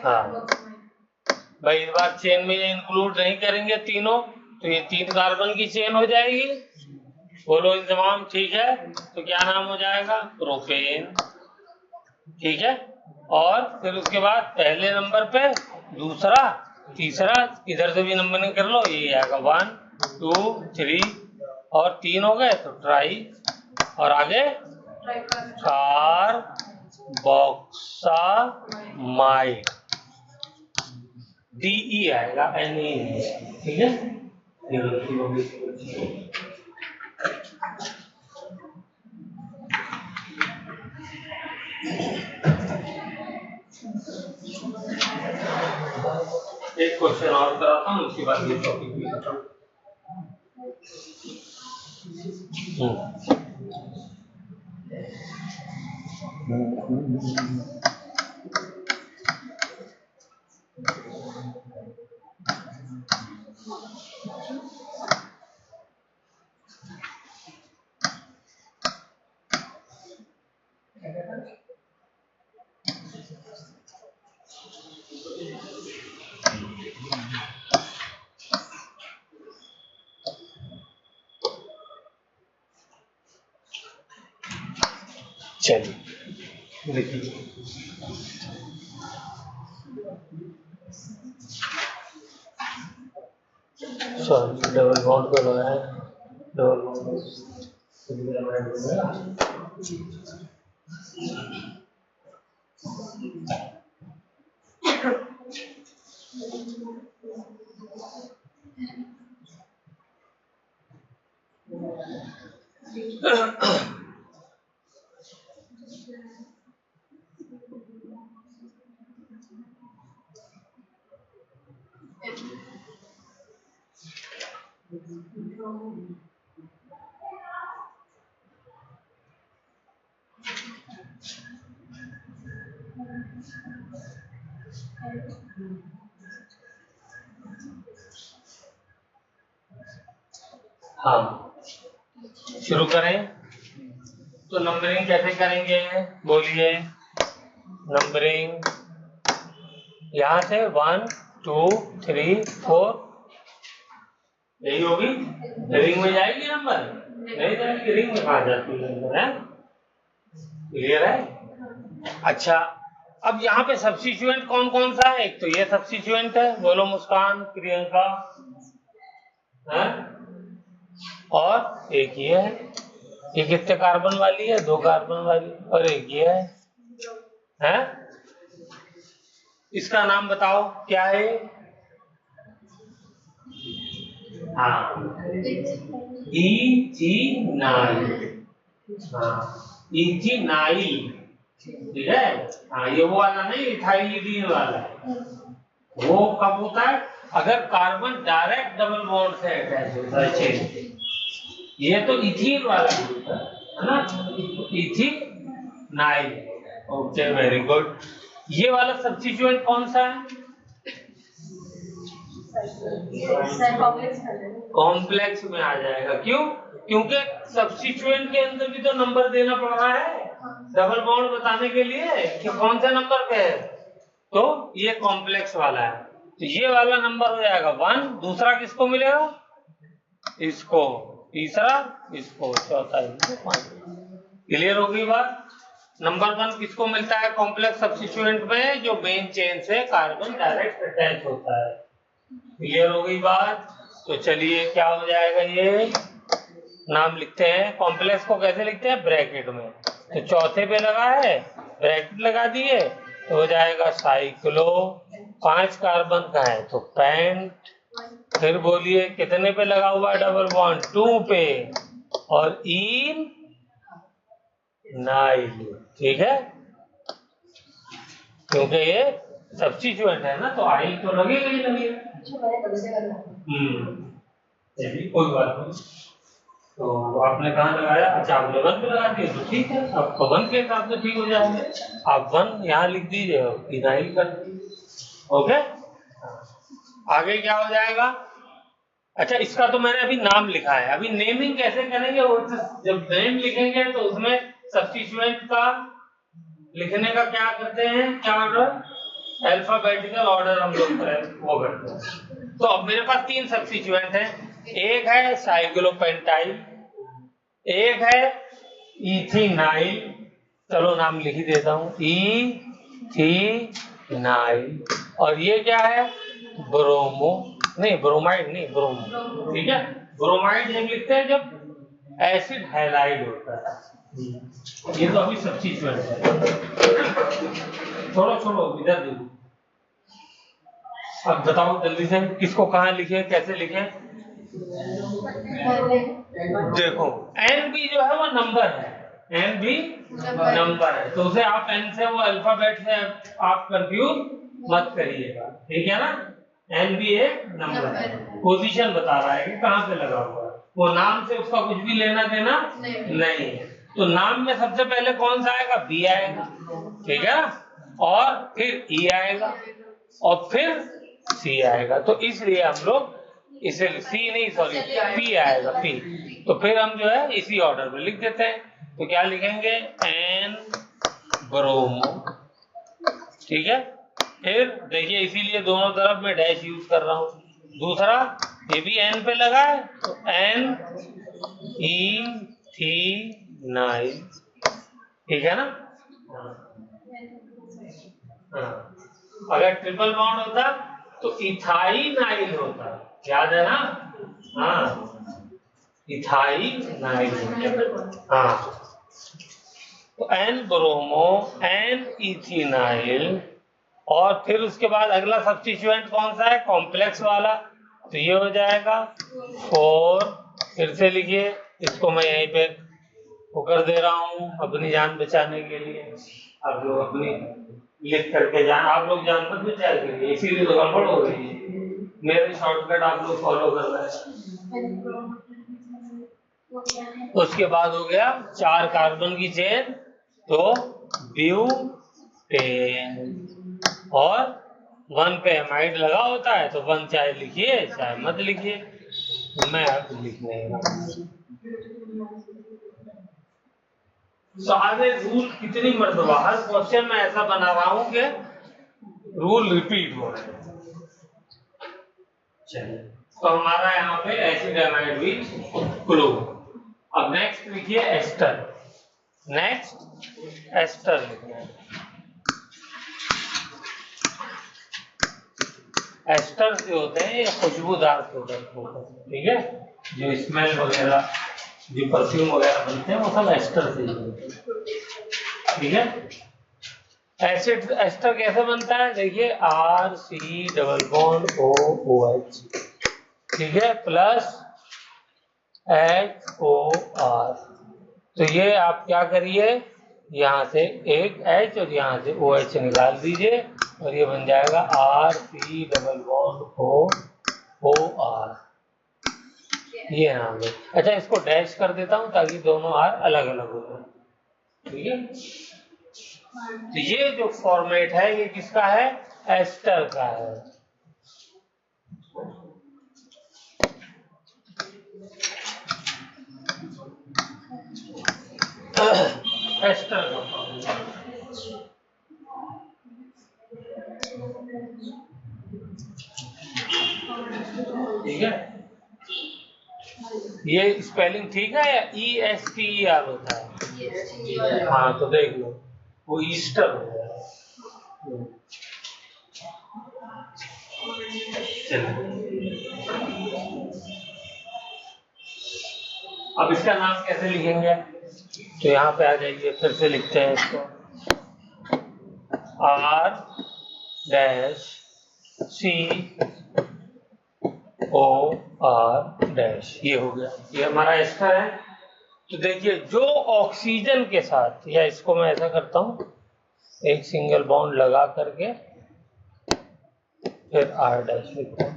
हाँ भाई, इस बार चेन में इंक्लूड नहीं करेंगे तीनों, तो ये 3 कार्बन की चेन हो जाएगी। बोलो इंतमाम, ठीक है? तो क्या नाम हो जाएगा? प्रोपेन, ठीक है। और फिर उसके बाद पहले नंबर पे दूसरा, तीसरा, इधर से भी नंबरिंग कर लो, ये आएगा 1 2 3 और 3 हो गए तो ट्राई, और आगे कार्बोक्सामाइड, DE आएगा, NE, ठीक है। एक क्वेश्चन और कराता हूँ, उसके बाद ये टॉपिक भी खत्म। चलिए देखिए, सॉरी डबल बॉन्ड कर रहा है, डबल बॉन्ड। हाँ शुरू करें। तो नंबरिंग कैसे करेंगे? बोलिए नंबरिंग, यहाँ से 1 2 3 4 यही होगी। रिंग में जाएगी नंबर? नहीं जाएगी, रिंग में कहाँ जाती है नंबर, है? क्लियर है? अच्छा, अब यहाँ पे सब्स्टिट्यूएंट कौन कौन सा है? एक तो ये सब्स्टिट्यूएंट है, बोलो मुस्कान, प्रियंका, है? और एक ये है, ये कितने कार्बन वाली है? 2 कार्बन वाली। और एक ये है? इसका नाम बताओ क्या है? हाँ, इथिनाइल। हाँ, इथिनाइल, ठीक है। हाँ, ये वो वाला नहीं, इथाइलिन वाला। वो कब होता है? अगर कार्बन डायरेक्ट डबल बॉन्ड से अटैच होता है चेन। ये तो इथीन वाला होता है ना, ethene Nile. Okay, very good. ये वाला सब्स्टिट्यूएंट कौन सा है? कॉम्प्लेक्स में आ जाएगा। क्यों? क्योंकि सब्स्टिट्यूएंट के अंदर भी तो नंबर देना पड़ रहा है डबल बॉन्ड बताने के लिए कि कौन सा नंबर पे है, तो ये कॉम्प्लेक्स वाला है, तो ये वाला नंबर हो जाएगा 1। दूसरा किसको मिलेगा? इसको। तीसरा इसको, चौथा इसको। क्लियर होगी बात? नंबर 1 किसको मिलता है कॉम्प्लेक्स सब्स्टिट्यूएंट में? जो मेन चेन से कार्बन डायरेक्ट अटैच होता है। क्लियर हो गई बात? तो चलिए क्या हो जाएगा, ये नाम लिखते हैं। कॉम्प्लेक्स को कैसे लिखते हैं? ब्रैकेट में। तो चौथे पे लगा है, ब्रैकेट लगा दिए, तो हो जाएगा साइक्लो। 5 कार्बन का है तो पेंट। फिर बोलिए कितने पे लगा हुआ है डबल बॉन्ड? 2 पे। और इन नाइल। ठीक है, क्योंकि ये सब्स्टिट्यूएंट है ना, तो आइल तो लगेगा ही लगेगा। चलिए कोई बात नहीं। तो आपने कहाँ लगाया? अच्छा, आपने 1 पे लगा दिया, तो ठीक है, आपका 1 के हिसाब से ठीक हो जाएगा। आप 1 यहाँ लिख दीजिए और इनाइल कर दीजिए। ओके, आगे क्या हो जाएगा? अच्छा, इसका तो मैंने अभी नाम लिखा है, अभी नेमिंग कैसे करेंगे? वो जब नेम लिखेंगे तो उसमें सब्स्टिट्यूएंट का लिखने का क्या करते हैं, क्या ऑर्डर? अल्फाबेटिकल ऑर्डर हम लोग वो करते हैं। तो अब मेरे पास 3 सब्स्टिट्यूएंट हैं। एक है साइक्लोपेंटाइल, एक है इथिनाइल। चलो नाम लिख ही देता हूं, इथिनाइल। और ये क्या है? ब्रोमो, नहीं ब्रोमाइड नहीं, ब्रोमो। ठीक है, ब्रोमाइड जब लिखते हैं जब एसिड हैलाइड होता है। ये तो अभी सब्स्टिट्यूएंट है। छोड़ो इधर देखो। अब बताओ जल्दी से, किसको कहाँ लिखे, कैसे लिखे? देखो, एन भी जो है वो नंबर है, एन भी नंबर है, तो उसे आप एन से, वो अल्फाबेट से आप कंफ्यूज मत करिएगा। ठीक है ना? एन भी एक नंबर है, पोजीशन बता रहा है कि कहाँ पे लगा हुआ है, वो नाम से उसका कुछ भी लेना देना नहीं है। तो नाम में सबसे पहले कौन सा आएगा? बी आएगा। ठीक है, और फिर ई आएगा, और फिर सी आएगा। तो इसलिए हम लोग इसे सी नहीं, सॉरी, पी आएगा, पी। तो फिर हम जो है इसी ऑर्डर में लिख देते हैं। तो क्या लिखेंगे? N bromo. ठीक है, फिर देखिए, इसीलिए दोनों तरफ मैं डैश यूज कर रहा हूं। दूसरा, ये भी एन पे लगा है, तो एन इथिनाइल। ठीक है ना? हाँ, अगर ट्रिपल बॉन्ड होता तो इथाइनाइल होता, याद है ना? हाँ, इथाइनाइल। हाँ, तो एन ब्रोमो, एन इथिनाइल। और फिर उसके बाद अगला सब्स्टिट्यूएंट कौन सा है? कॉम्प्लेक्स वाला। तो ये हो जाएगा 4। फिर से लिखिए, इसको मैं यहीं पे वो कर दे रहा हूँ अपनी जान बचाने के लिए। आप लोग अपनी लिख करके जान, आप लोग जान मत बचा करिए, इसीलिए तो गड़बड़ हो गई है। मेरे शॉर्टकट आप लोग फॉलो कर रहे हैं। उसके बाद हो गया 4 कार्बन की चेन, तो ब्यूटेन। और 1 पे एमाइड लगा होता है, तो 1 चाहे लिखिए चाहे मत लिखिए, मैं अब लिखने सारे रूल कितनी मर्तबा हर क्वेश्चन में ऐसा बना रहा हूं कि रूल रिपीट हो रहे हैं। चलिए, तो हमारा यहाँ पे एसिड एमाइड विथ क्लोरीन। अब नेक्स्ट लिखिए एस्टर। नेक्स्ट एस्टर लिखना है। एस्टर जो होते हैं ये खुशबूदार प्रोडक्ट होते हैं। ठीक है, जो स्मेल वगैरह, जो परफ्यूम वगैरह बनते हैं, वो सब एस्टर से ही बनते हैं। ठीक है, एसिड एस्टर कैसे बनता है? देखिए, RC डबल बॉन्ड OOH। ठीक है, प्लस HOR। तो ये आप क्या करिए, यहाँ से एक H और यहाँ से OH निकाल दीजिए, और ये बन जाएगा RC डबल बॉन्ड OR। ये नाम है। अच्छा, इसको डैश कर देता हूँ ताकि दोनों R अलग अलग हो जाए। ठीक है, तो ये जो फॉर्मेट है ये किसका है? एस्टर का है। एस्टर का फॉर्मेट, ठीक है। ये स्पेलिंग ठीक है या ESTER होता है? हाँ, तो देख लो वो ईस्टर हो गया। अब इसका नाम कैसे लिखेंगे? तो यहाँ पे आ जाइए, फिर से लिखते हैं इसको R-COR-, ये हो गया, ये हमारा एस्टर है। तो देखिए जो ऑक्सीजन के साथ, या इसको मैं ऐसा करता हूँ, एक सिंगल बॉन्ड लगा करके फिर R- लिखता हूँ,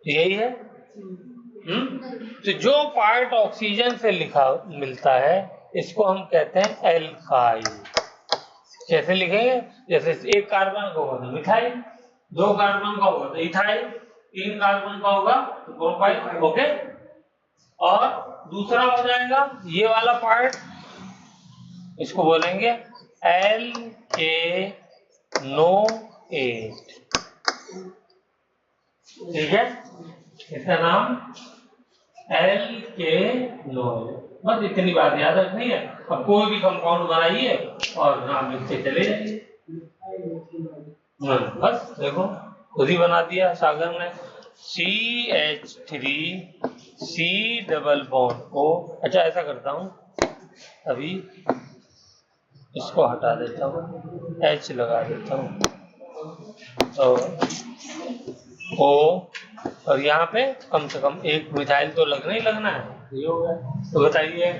यही है। तो जो पार्ट ऑक्सीजन से लिखा मिलता है इसको हम कहते हैं एल्काइल। कैसे लिखेंगे? जैसे एक कार्बन का होगा तो मिथाइल, 2 कार्बन का होगा तो इथाइल, 3 कार्बन का होगा तो प्रोपाइल। ओके। और दूसरा हो जाएगा ये वाला पार्ट, इसको बोलेंगे LK-NO8, ठीक है। इसका नाम LK-NO8। बस इतनी बात याद रखनी है। अब कोई भी कंपाउंड बनाइए और नाम लिखते चले जाइए। बस देखो खुद ही बना दिया सागर ने। CH3C double bond O। अच्छा ऐसा करता हूँ, अभी इसको हटा देता हूँ, H लगा देता हूँ तो O, और यहाँ पे कम से कम एक मिथाइल तो लगना ही लगना है। ये हो गया। तो बताइए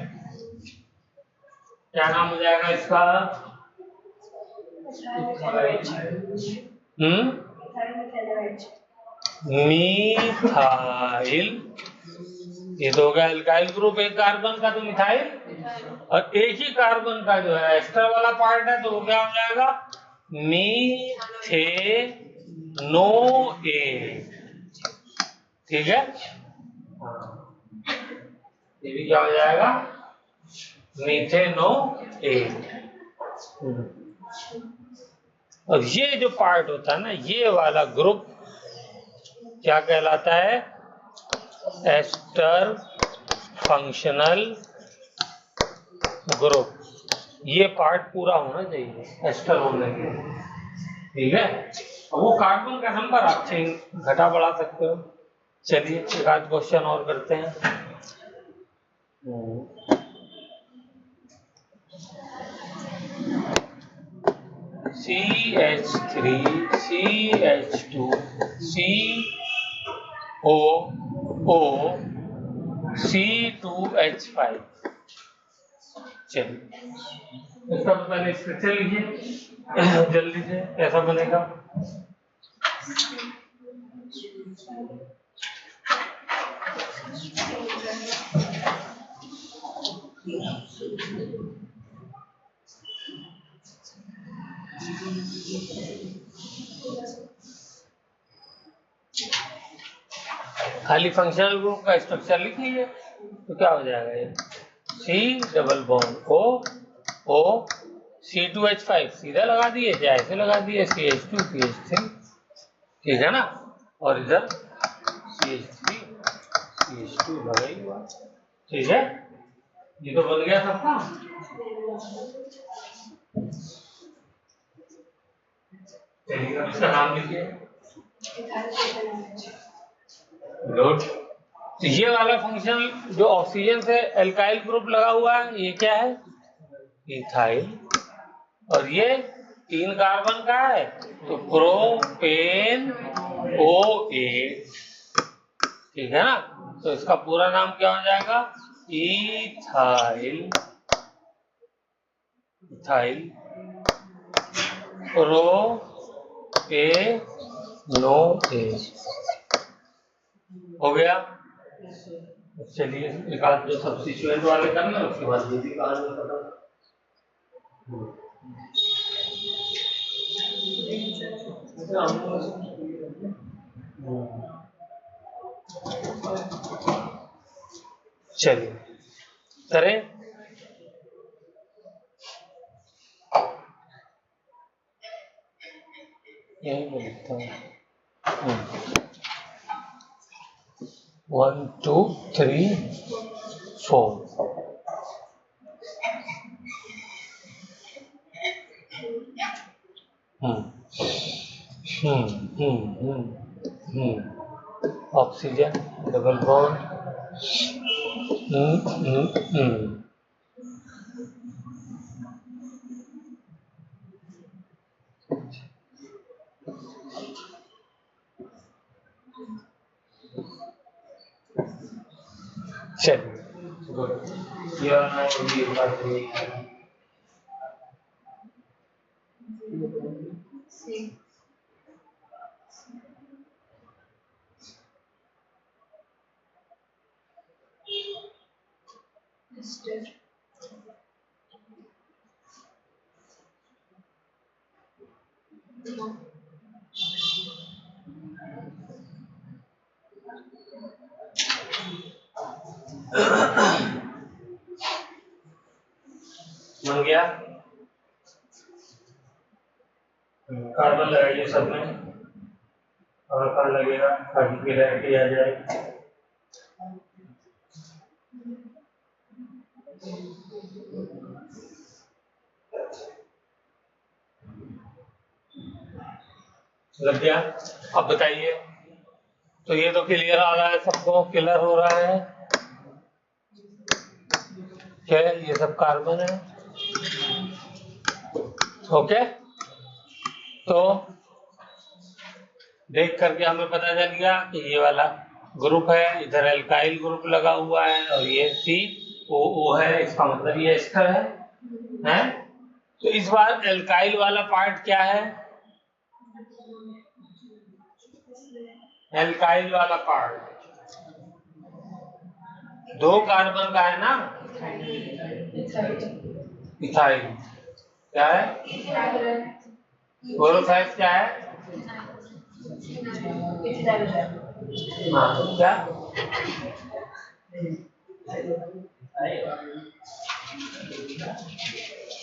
क्या नाम हो जाएगा इसका? मिथाइल। ये तो हो गया एल्काइल ग्रुप, एक कार्बन का तो मिथाइल, और एक ही कार्बन का जो है एक्स्ट्रा वाला पार्ट है तो वो क्या हो जाएगा? मीथेनोएट, ठीक है। ये भी क्या हो जाएगा? मीथेनोएट। और ये जो पार्ट होता है ना, ये वाला ग्रुप क्या कहलाता है? Ester functional group. ये पार्ट पूरा होना चाहिए एस्टर होने के लिए, ठीक है। वो कार्बन का नंबर आप चेंज घटा बढ़ा सकते हो। चलिए एक आध क्वेश्चन और करते हैं। CH3CH2COO-C2H5। चलिए इसका तो पहले स्ट्रक्चर लिखिए जल्दी से, कैसा बनेगा? खाली फंक्शनल ग्रुप का स्ट्रक्चर लिख लीजिए तो क्या हो जाएगा? ये C डबल बॉन्ड O सीधा लगा दिए, चाहे ऐसे लगा दिए CH2 CH3, ठीक है ना। और इधर CH3 CH2 लगा ही हुआ, ठीक है। ये तो बन गया सबका। चलिए अब इसका नाम लिखिए। गुड। तो ये वाला फंक्शन जो ऑक्सीजन से एल्काइल ग्रुप लगा हुआ है ये क्या है? इथाइल। और ये 3 कार्बन का है तो प्रोपेन O8, ठीक है ना। तो इसका पूरा नाम क्या हो जाएगा? इथाइल प्रोपेनोएट हो गया। चलिए एक आध जो सब्स्टिट्यूएंट वाले करना, उसके बाद ये भी कहानी खत्म। चलिए करें। यही मैं लिखता हूँ 1 2 3 4। Oxygen double bond. चलिए बन गया। कार्बन लगाइए सब में, और कहाँ लगेगा ताकि क्लियरिटी आ जाए। लग गया। अब बताइए, तो ये तो क्लियर आ रहा है, सबको क्लियर हो रहा है क्या? ये सब कार्बन है। ओके, तो देख करके हमें पता चल गया कि ये वाला ग्रुप है, इधर एल्काइल ग्रुप लगा हुआ है और ये COO है, इसका मतलब ये एस्टर है? तो इस बार एल्काइल वाला पार्ट क्या है? एल्काइल वाला पार्ट 2 कार्बन का है ना, इथाइल क्या है? क्लोरोफाइस क्या है? क्या?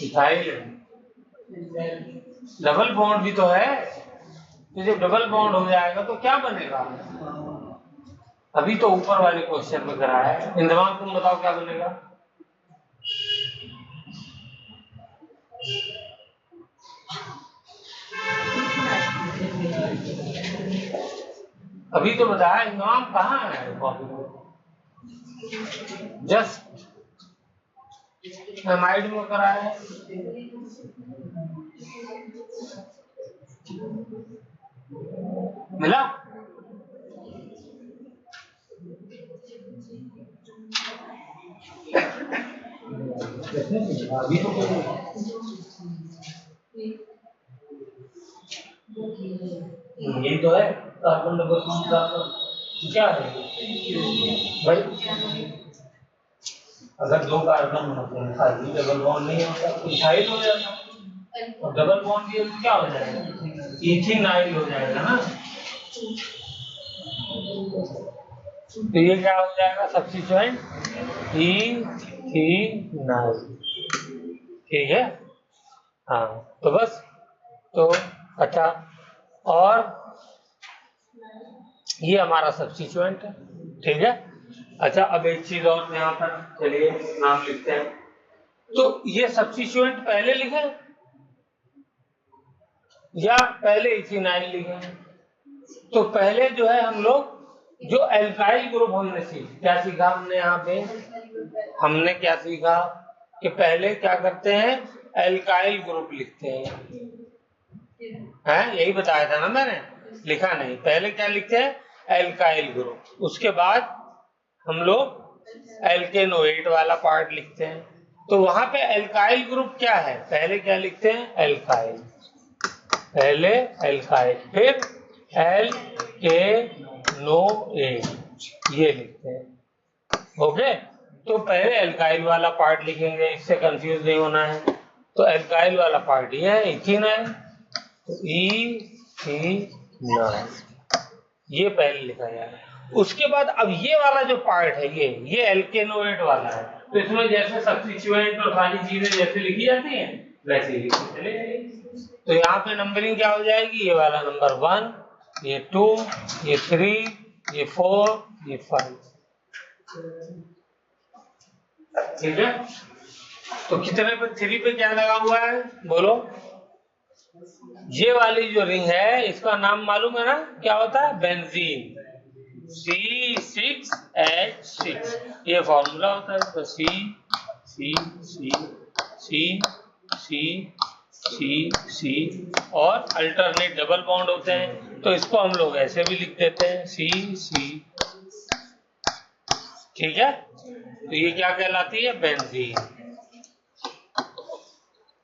इथाइल। डबल बॉन्ड भी तो है, तो जब डबल बॉन्ड हो जाएगा तो क्या बनेगा? अभी तो ऊपर वाले क्वेश्चन में करा है, इंद्रमान तुम बताओ क्या बनेगा? अभी तो बताया, इंद्रमान कहाँ है? जस्ट एमाइड में करा है। मिला? अभी तो यही तो है कार्बन डबल बॉन्ड का क्या है भाई? अगर 2 कार्बन होते हैं खाली, डबल बॉन्ड नहीं होता तो इथाइल हो जाता, और डबल बॉन्ड ये क्या हो जाएगा? इथेनाइल हो जाएगा ना। तो ये क्या हो जाएगा? Substituent ethenyl. ठीक है, हाँ तो बस। तो अच्छा, और ये हमारा सब्स्टिट्यूएंट है, ठीक है। अच्छा, अब एक चीज और यहाँ पर चलिए नाम लिखते हैं। तो ये सब्स्टिट्यूएंट पहले लिखे या पहले इथेनाइल लिखे? तो पहले जो है हम लोग जो एल्काइल ग्रुप हमने क्या सीखा हमने यहाँ पे? हमने क्या सीखा कि पहले क्या करते हैं? एल्काइल ग्रुप लिखते हैं, यही बताया था ना मैंने, लिखा नहीं। पहले क्या लिखते हैं? Alkyl group. उसके बाद हम लोग एल्केनोएट वाला पार्ट लिखते हैं। तो वहां पे एल्काइल ग्रुप क्या है? पहले क्या लिखते हैं? एल्काइल। पहले एल्काइल, फिर एल्केनोएट, ये लिखते हैं। ओके, तो पहले एल्काइल वाला पार्ट लिखेंगे, इससे कंफ्यूज नहीं होना है। तो एल्काइल वाला पार्ट ये है इथेनाइल, तो फिनाइल, ये पहले लिखा जाएगा। उसके बाद अब ये वाला जो पार्ट है ये एल्केनोएट वाला है, तो इसमें जैसे सब्स्टिट्यूएंट और सारी चीजें जैसे लिखी जाती हैं वैसे ही लिखी चले जाएगी। तो यहाँ पे नंबरिंग क्या हो जाएगी, ये वाला नंबर 1, ये 2, ये 3, ये 4, ये 5। ठीक है, तो कितने पे 3 पे क्या लगा हुआ है बोलो? ये वाली जो रिंग है इसका नाम मालूम है ना, क्या होता है? बेंजीन, C6H6, ये फॉर्मूला होता है। तो C C C C C C C और अल्टरनेट डबल बॉन्ड होते हैं, तो इसको हम लोग ऐसे भी लिख देते हैं C C। ठीक है, तो ये क्या कहलाती है? बेंजीन।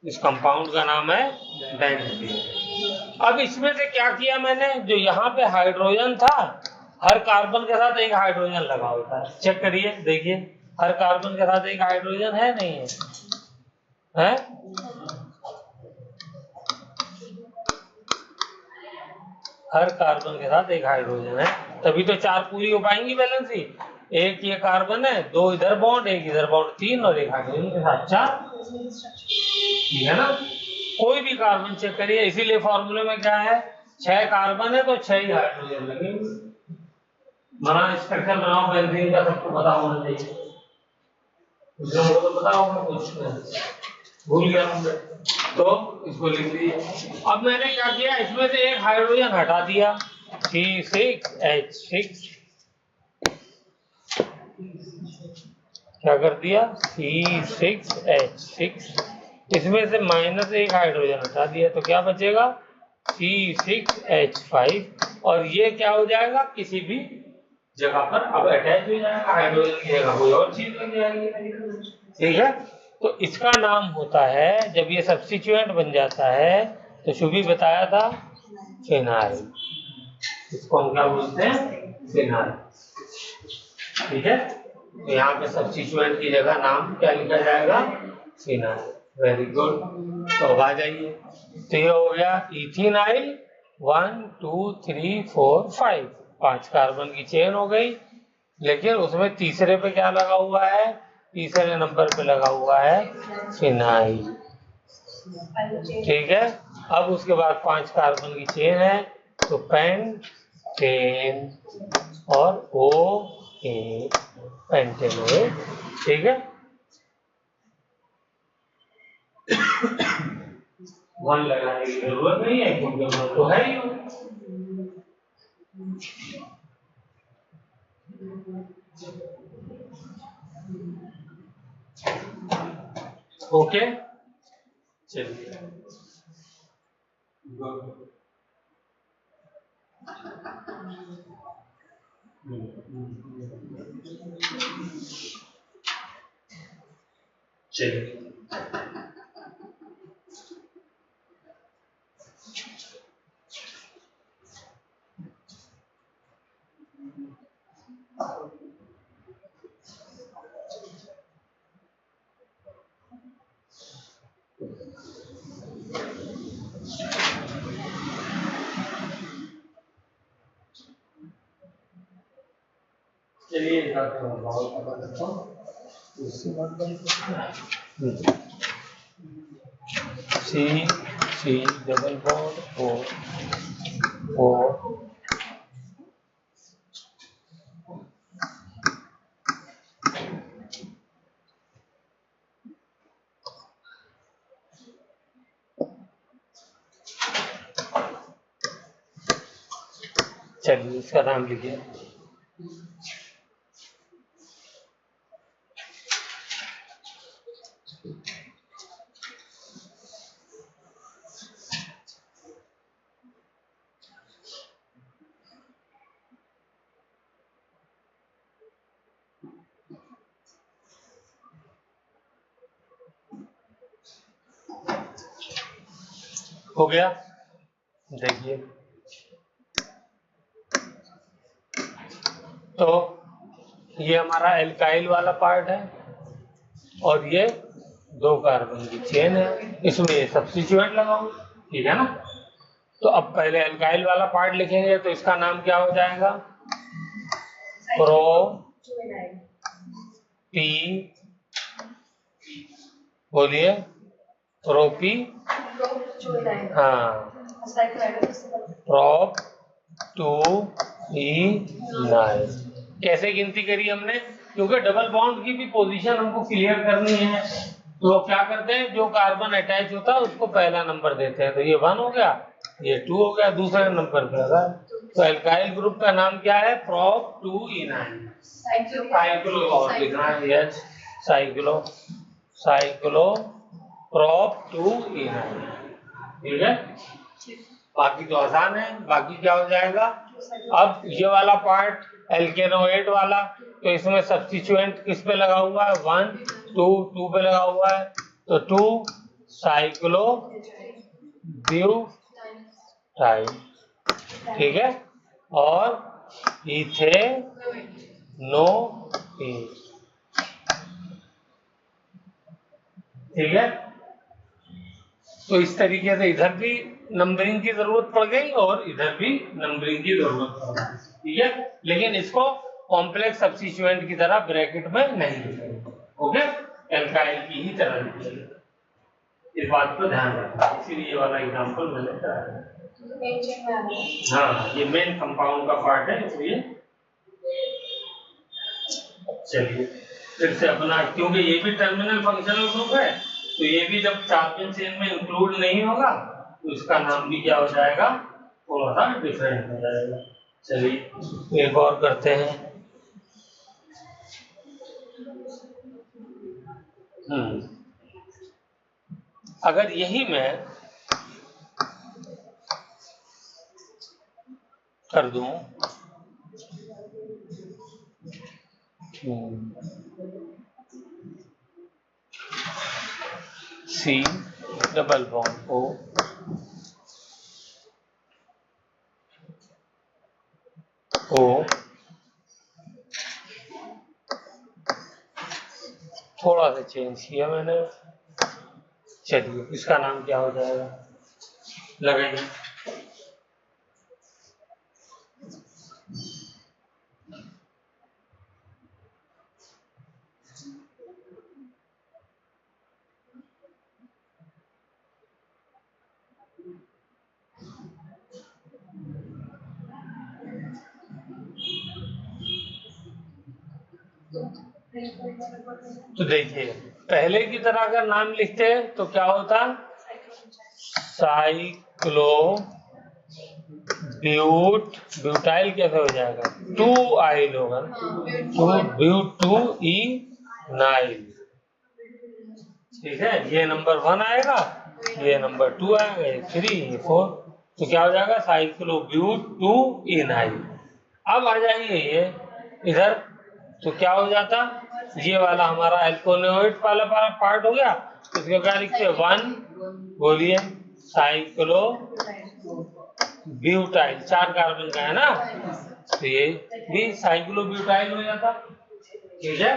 इस कंपाउंड का नाम है बेंजीन। अब इसमें से क्या किया मैंने, जो यहाँ पे हाइड्रोजन था, हर कार्बन के साथ एक हाइड्रोजन लगा होता है। चेक करिए, देखिए, हर कार्बन के साथ एक हाइड्रोजन है, नहीं है? है? हर कार्बन के साथ एक हाइड्रोजन है, तभी तो 4 पूरी हो पाएंगी बैलेंस ही। एक ये कार्बन है, 2 इधर बॉन्ड, एक इधर बॉन्ड, 3, और एक हाइड्रोजन के साथ 4। ठीक है ना? कोई भी कार्बन चेक करिए, इसीलिए फॉर्मूले में क्या है, 6 कार्बन है तो 6 ही हाइड्रोजन लगेंगे। बना स्ट्रक्चर बनाओ बेंजीन का, सबको पता होना चाहिए। दूसरे लोगों को पता होगा, कुछ भूल गया हमने, तो इसको लिख लीजिए। अब मैंने क्या किया, इसमें से एक हाइड्रोजन हटा दिया, C6H6। क्या कर दिया? C6H6। इसमें से माइनस एक हाइड्रोजन हटा दिया, तो क्या बचेगा? C6H5। और ये क्या हो जाएगा, किसी भी जगह पर अब अटैच हो जाएगा, हाइड्रोजन की जगह कोई और चीज बन जाएगी। ठीक है, तो इसका नाम होता है, जब ये सब्स्टिट्यूएंट बन जाता है, तो शुभी बताया था, फिनाइल। इसको हम क्या बोलते हैं? फिनाइल। ठीक है, तो यहाँ पे सब्स्टिट्यूएंट की जगह नाम क्या लिखा जाएगा? फिनाइल। Very good. तो अब आ जाइए, तो ये हो गया इथिनाइल। 1 2 3 4 5, 5 कार्बन की चेन हो गई, लेकिन उसमें तीसरे पे क्या लगा हुआ है? तीसरे नंबर पे लगा हुआ है फिनाइल। ठीक है, अब उसके बाद 5 कार्बन की चेन है, तो पेंटेन और OA, पेंटेनोएट। ठीक है, 1 लगाने की जरूरत नहीं है क्योंकि 1 तो है ही। ओके, चलिए, चलिए, C डबल बॉन्ड O। चलिए, इसका नाम लिखिए। हो गया, देखिए, तो ये हमारा एल्काइल वाला पार्ट है, और ये 2 कार्बन की चेन है, इसमें सब्स्टिट्यूएंट लगाओ। ठीक है ना? तो अब पहले एल्काइल वाला पार्ट लिखेंगे, तो इसका नाम क्या हो जाएगा? प्रो पी, बोलिए, प्रोपी, हाँ, प्रोप 2E9। कैसे गिनती करी हमने? क्योंकि डबल बॉन्ड की भी पोजीशन हमको क्लियर करनी है, तो क्या करते हैं, जो कार्बन अटैच होता है उसको पहला नंबर देते हैं। तो ये 1 हो गया, ये 2 हो गया, दूसरे नंबर पे होगा। तो एल्काइल ग्रुप का नाम क्या है? Prop 2E9। साइक्लो और लिखना है, yes, cyclo, cyclo prop 2E9। ठीक है, बाकी तो आसान है। बाकी क्या हो जाएगा? अब ये वाला पार्ट एल्केनोएट वाला, तो इसमें सब्स्टिट्यूएंट किस पे लगा हुआ है? 1 2 2 पे लगा हुआ है, तो 2 साइक्लो ब्यूटाइल। ठीक है, और इथेनोइल। ठीक है, तो इस तरीके से इधर भी नंबरिंग की जरूरत पड़ गई और इधर भी नंबरिंग की जरूरत पड़ गई। ठीक है, लेकिन इसको कॉम्प्लेक्स सब्स्टिट्यूएंट की तरह ब्रैकेट में नहीं लिखेंगे। ओके, एल्काइल की ही तरह लिखेंगे, इस बात पर ध्यान रखना। इसीलिए ये वाला एग्जांपल मैंने कराया। हाँ, ये मेन कंपाउंड का पार्ट है, इसलिए चलिए फिर से अपना, क्योंकि ये भी टर्मिनल फंक्शनल ग्रुप है, तो ये भी जब चार्जिंग चेन में इंक्लूड नहीं होगा तो इसका नाम भी क्या हो जाएगा? थोड़ा सा डिफरेंट हो जाएगा। चलिए एक और करते हैं। अगर यही मैं कर दूं C डबल बॉन्ड O थोड़ा सा चेंज किया मैंने। चलिए इसका नाम क्या हो जाएगा? लगाइए। तो देखिए, पहले की तरह अगर नाम लिखते तो क्या होता? साइक्लो ब्यूटाइल कैसे हो जाएगा? 2 आइल होगा, 2 ई नाइल। ठीक है, ये नंबर 1 आएगा, ये नंबर 2 आएगा, ये 3, ये 4। तो क्या हो जाएगा? Cyclobut 2 ynyl. अब आ जाइए ये इधर, तो क्या हो जाता? ये वाला हमारा एल्कोनोइड वाला पार्ट हो गया, तो इसको क्या लिखते हैं? 1, बोलिए, साइक्लो ब्यूटाइल, 4 कार्बन का है ना, तो ये भी साइक्लो ब्यूटाइल हो जाता। ठीक है,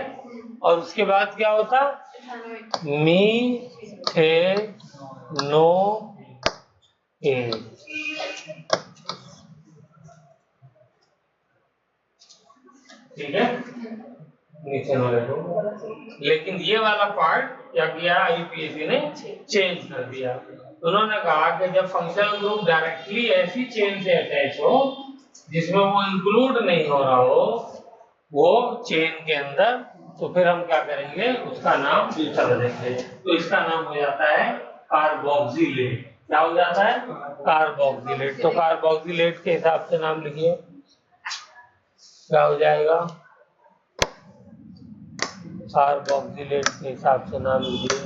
और उसके बाद क्या होता? मीथेनोइल। ठीक है, मीथेनोइल। लेकिन ये वाला पार्ट क्या किया आईयूपीएसी ने? चेंज कर दिया। उन्होंने कहा कि जब फंक्शनल ग्रुप डायरेक्टली ऐसी चेन से अटैच हो जिसमें वो इंक्लूड नहीं हो रहा हो वो चेन के अंदर, तो फिर हम क्या करेंगे? उसका नाम दूसरा देंगे। तो इसका नाम हो जाता है कार्बोक्सिलेट। क्या हो जाता है? कार्बोक्सिलेट। तो कार्बोक्सिलेट के हिसाब से नाम लिखिए, क्या हो जाएगा? कार्बोक्सिलेट के हिसाब से नाम लिखिए।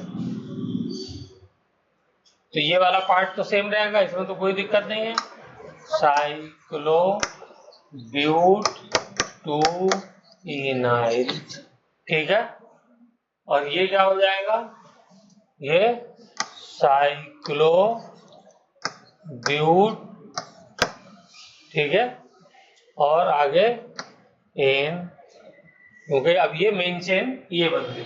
तो ये वाला पार्ट तो सेम रहेगा, इसमें तो कोई दिक्कत नहीं है। Cyclobut 2 ynyl. ठीक है, और ये क्या हो जाएगा? ये साइक्लो ब्यूट। ठीक है, और आगे एन, क्योंकि अब ये मेन चेन ये बन गई।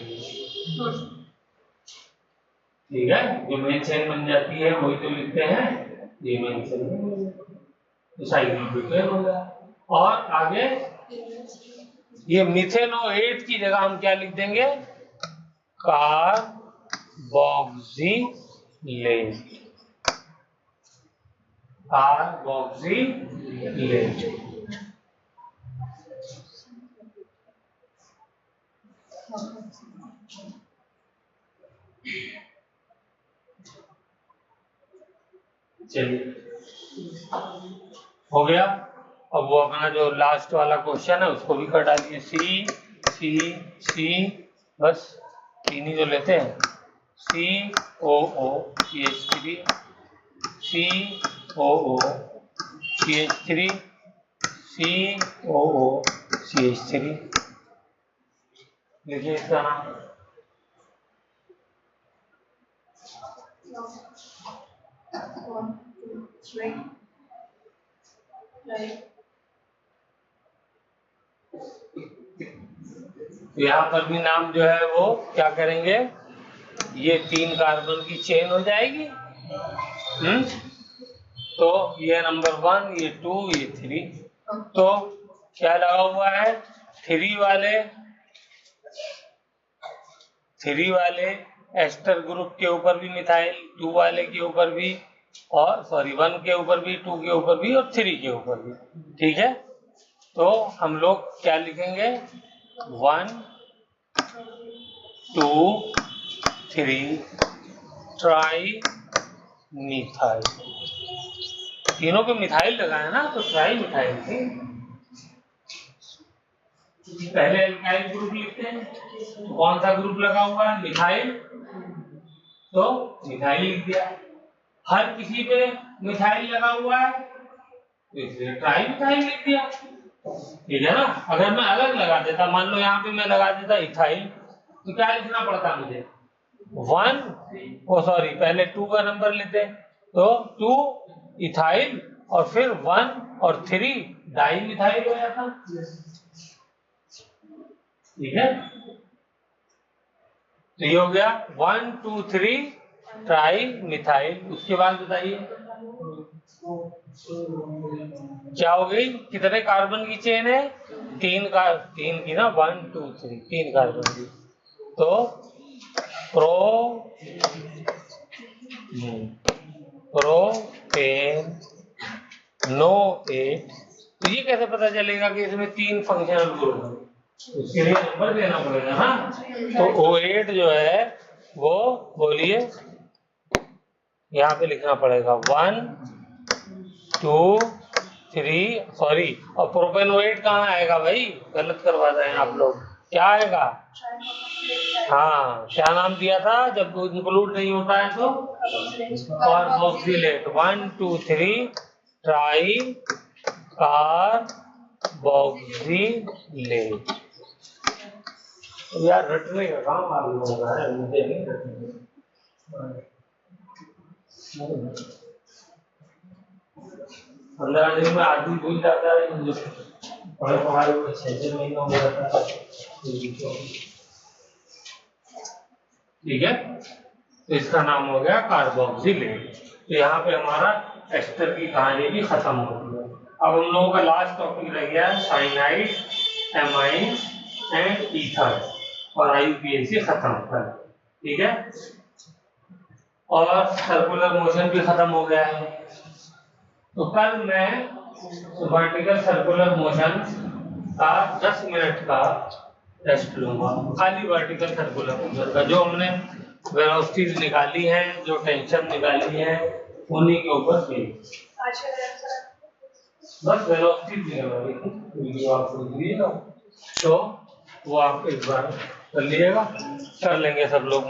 ठीक है, जो मेन चेन बन जाती है वही तो लिखते हैं ये मेंशन साइक्लोब्यूटेन हो गया। और आगे ये मिथेनोएट की जगह हम क्या लिख देंगे, कार्बोक्सिलेट। कार्बोक्सिलेट। चलिए हो गया। अब वो अपना जो लास्ट वाला क्वेश्चन है उसको भी कर डालिए। सी सी सी, बस तीन ही जो लेते हैं, COOCH3, COOCH3, COOCH3। लिखिए इसका नाम। यहाँ पर भी नाम जो है वो क्या करेंगे, ये 3 कार्बन की चेन हो जाएगी। तो ये नंबर 1, ये 2, ये 3। तो क्या लगा हुआ है, 3 वाले एस्टर ग्रुप के ऊपर भी मिथाइल, 2 वाले के ऊपर भी, और सॉरी 1 के ऊपर भी, 2 के ऊपर भी और 3 के ऊपर भी। ठीक है, तो हम लोग क्या लिखेंगे, 1 2 3 ट्राई मिथाइल। तीनों पे मिथाइल लगा है ना, तो ट्राई मिथाइल थी। पहले एल्काइल ग्रुप लिखते हैं, तो कौन सा ग्रुप लगा हुआ है, मिथाइल, तो मिथाइल लिख दिया। हर किसी पे मिथाइल लगा हुआ है तो इसलिए ट्राई मिथाइल लिख दिया। ठीक है ना। अगर मैं अलग लगा देता, मान लो यहाँ पे मैं लगा देता इथाइल, तो क्या लिखना पड़ता मुझे, 1 पहले 2 का नंबर लेते, तो 2 इथाइल और फिर 1 और 3 डाई मिथाइल हो जाता। ठीक है, तो ये हो गया 1 2 3 ट्राई मिथाइल। उसके बाद बताइए क्या हो गई, कितने कार्बन की चेन है, 3 की ना, 1 2 3 3 कार्बन की। तो प्रोपेनोएट। तो ये कैसे पता चलेगा कि इसमें 3 फंक्शनल ग्रुप है, उसके लिए नंबर देना पड़ेगा ना। तो O8 जो है वो, बोलिए, यहाँ पे लिखना पड़ेगा 1 2 3, सॉरी, और प्रोपेनोएट कहाँ आएगा भाई, गलत करवा रहे हैं आप लोग, क्या आएगा, हाँ क्या नाम दिया था जब इंक्लूड नहीं होता है तो, कार्बोक्सिलेट। 1 2 3 try carboxylate. यार रटने का काम आप लोगों का है, मुझे नहीं रटने। 15 दिन में आदमी भूल जाता है, पढ़े पढ़ाई को 6 महीनों में जाता है। ठीक है, तो इसका नाम हो गया कार्बोक्सिलेट। तो यहाँ पे हमारा एस्टर की कहानी भी खत्म हो गई। अब हम लोगों का लास्ट टॉपिक रह गया साइनाइड, एमाइन एंड ईथर, और IUPAC से खत्म कर। ठीक है, और सर्कुलर मोशन भी खत्म हो गया है। तो कल मैं वर्टिकल सर्कुलर मोशन का 10 मिनट का टेस्ट लूंगा, खाली वर्टिकल सर्कुलर मोशन का। जो हमने वेलोसिटीज निकाली है, जो टेंशन निकाली है, उन्हीं के ऊपर बस वेलोसिटीज निकाली, वीडियो आप सुन लीजिएगा, तो वो आप एक बार कर लीजिएगा, कर लेंगे सब लोग।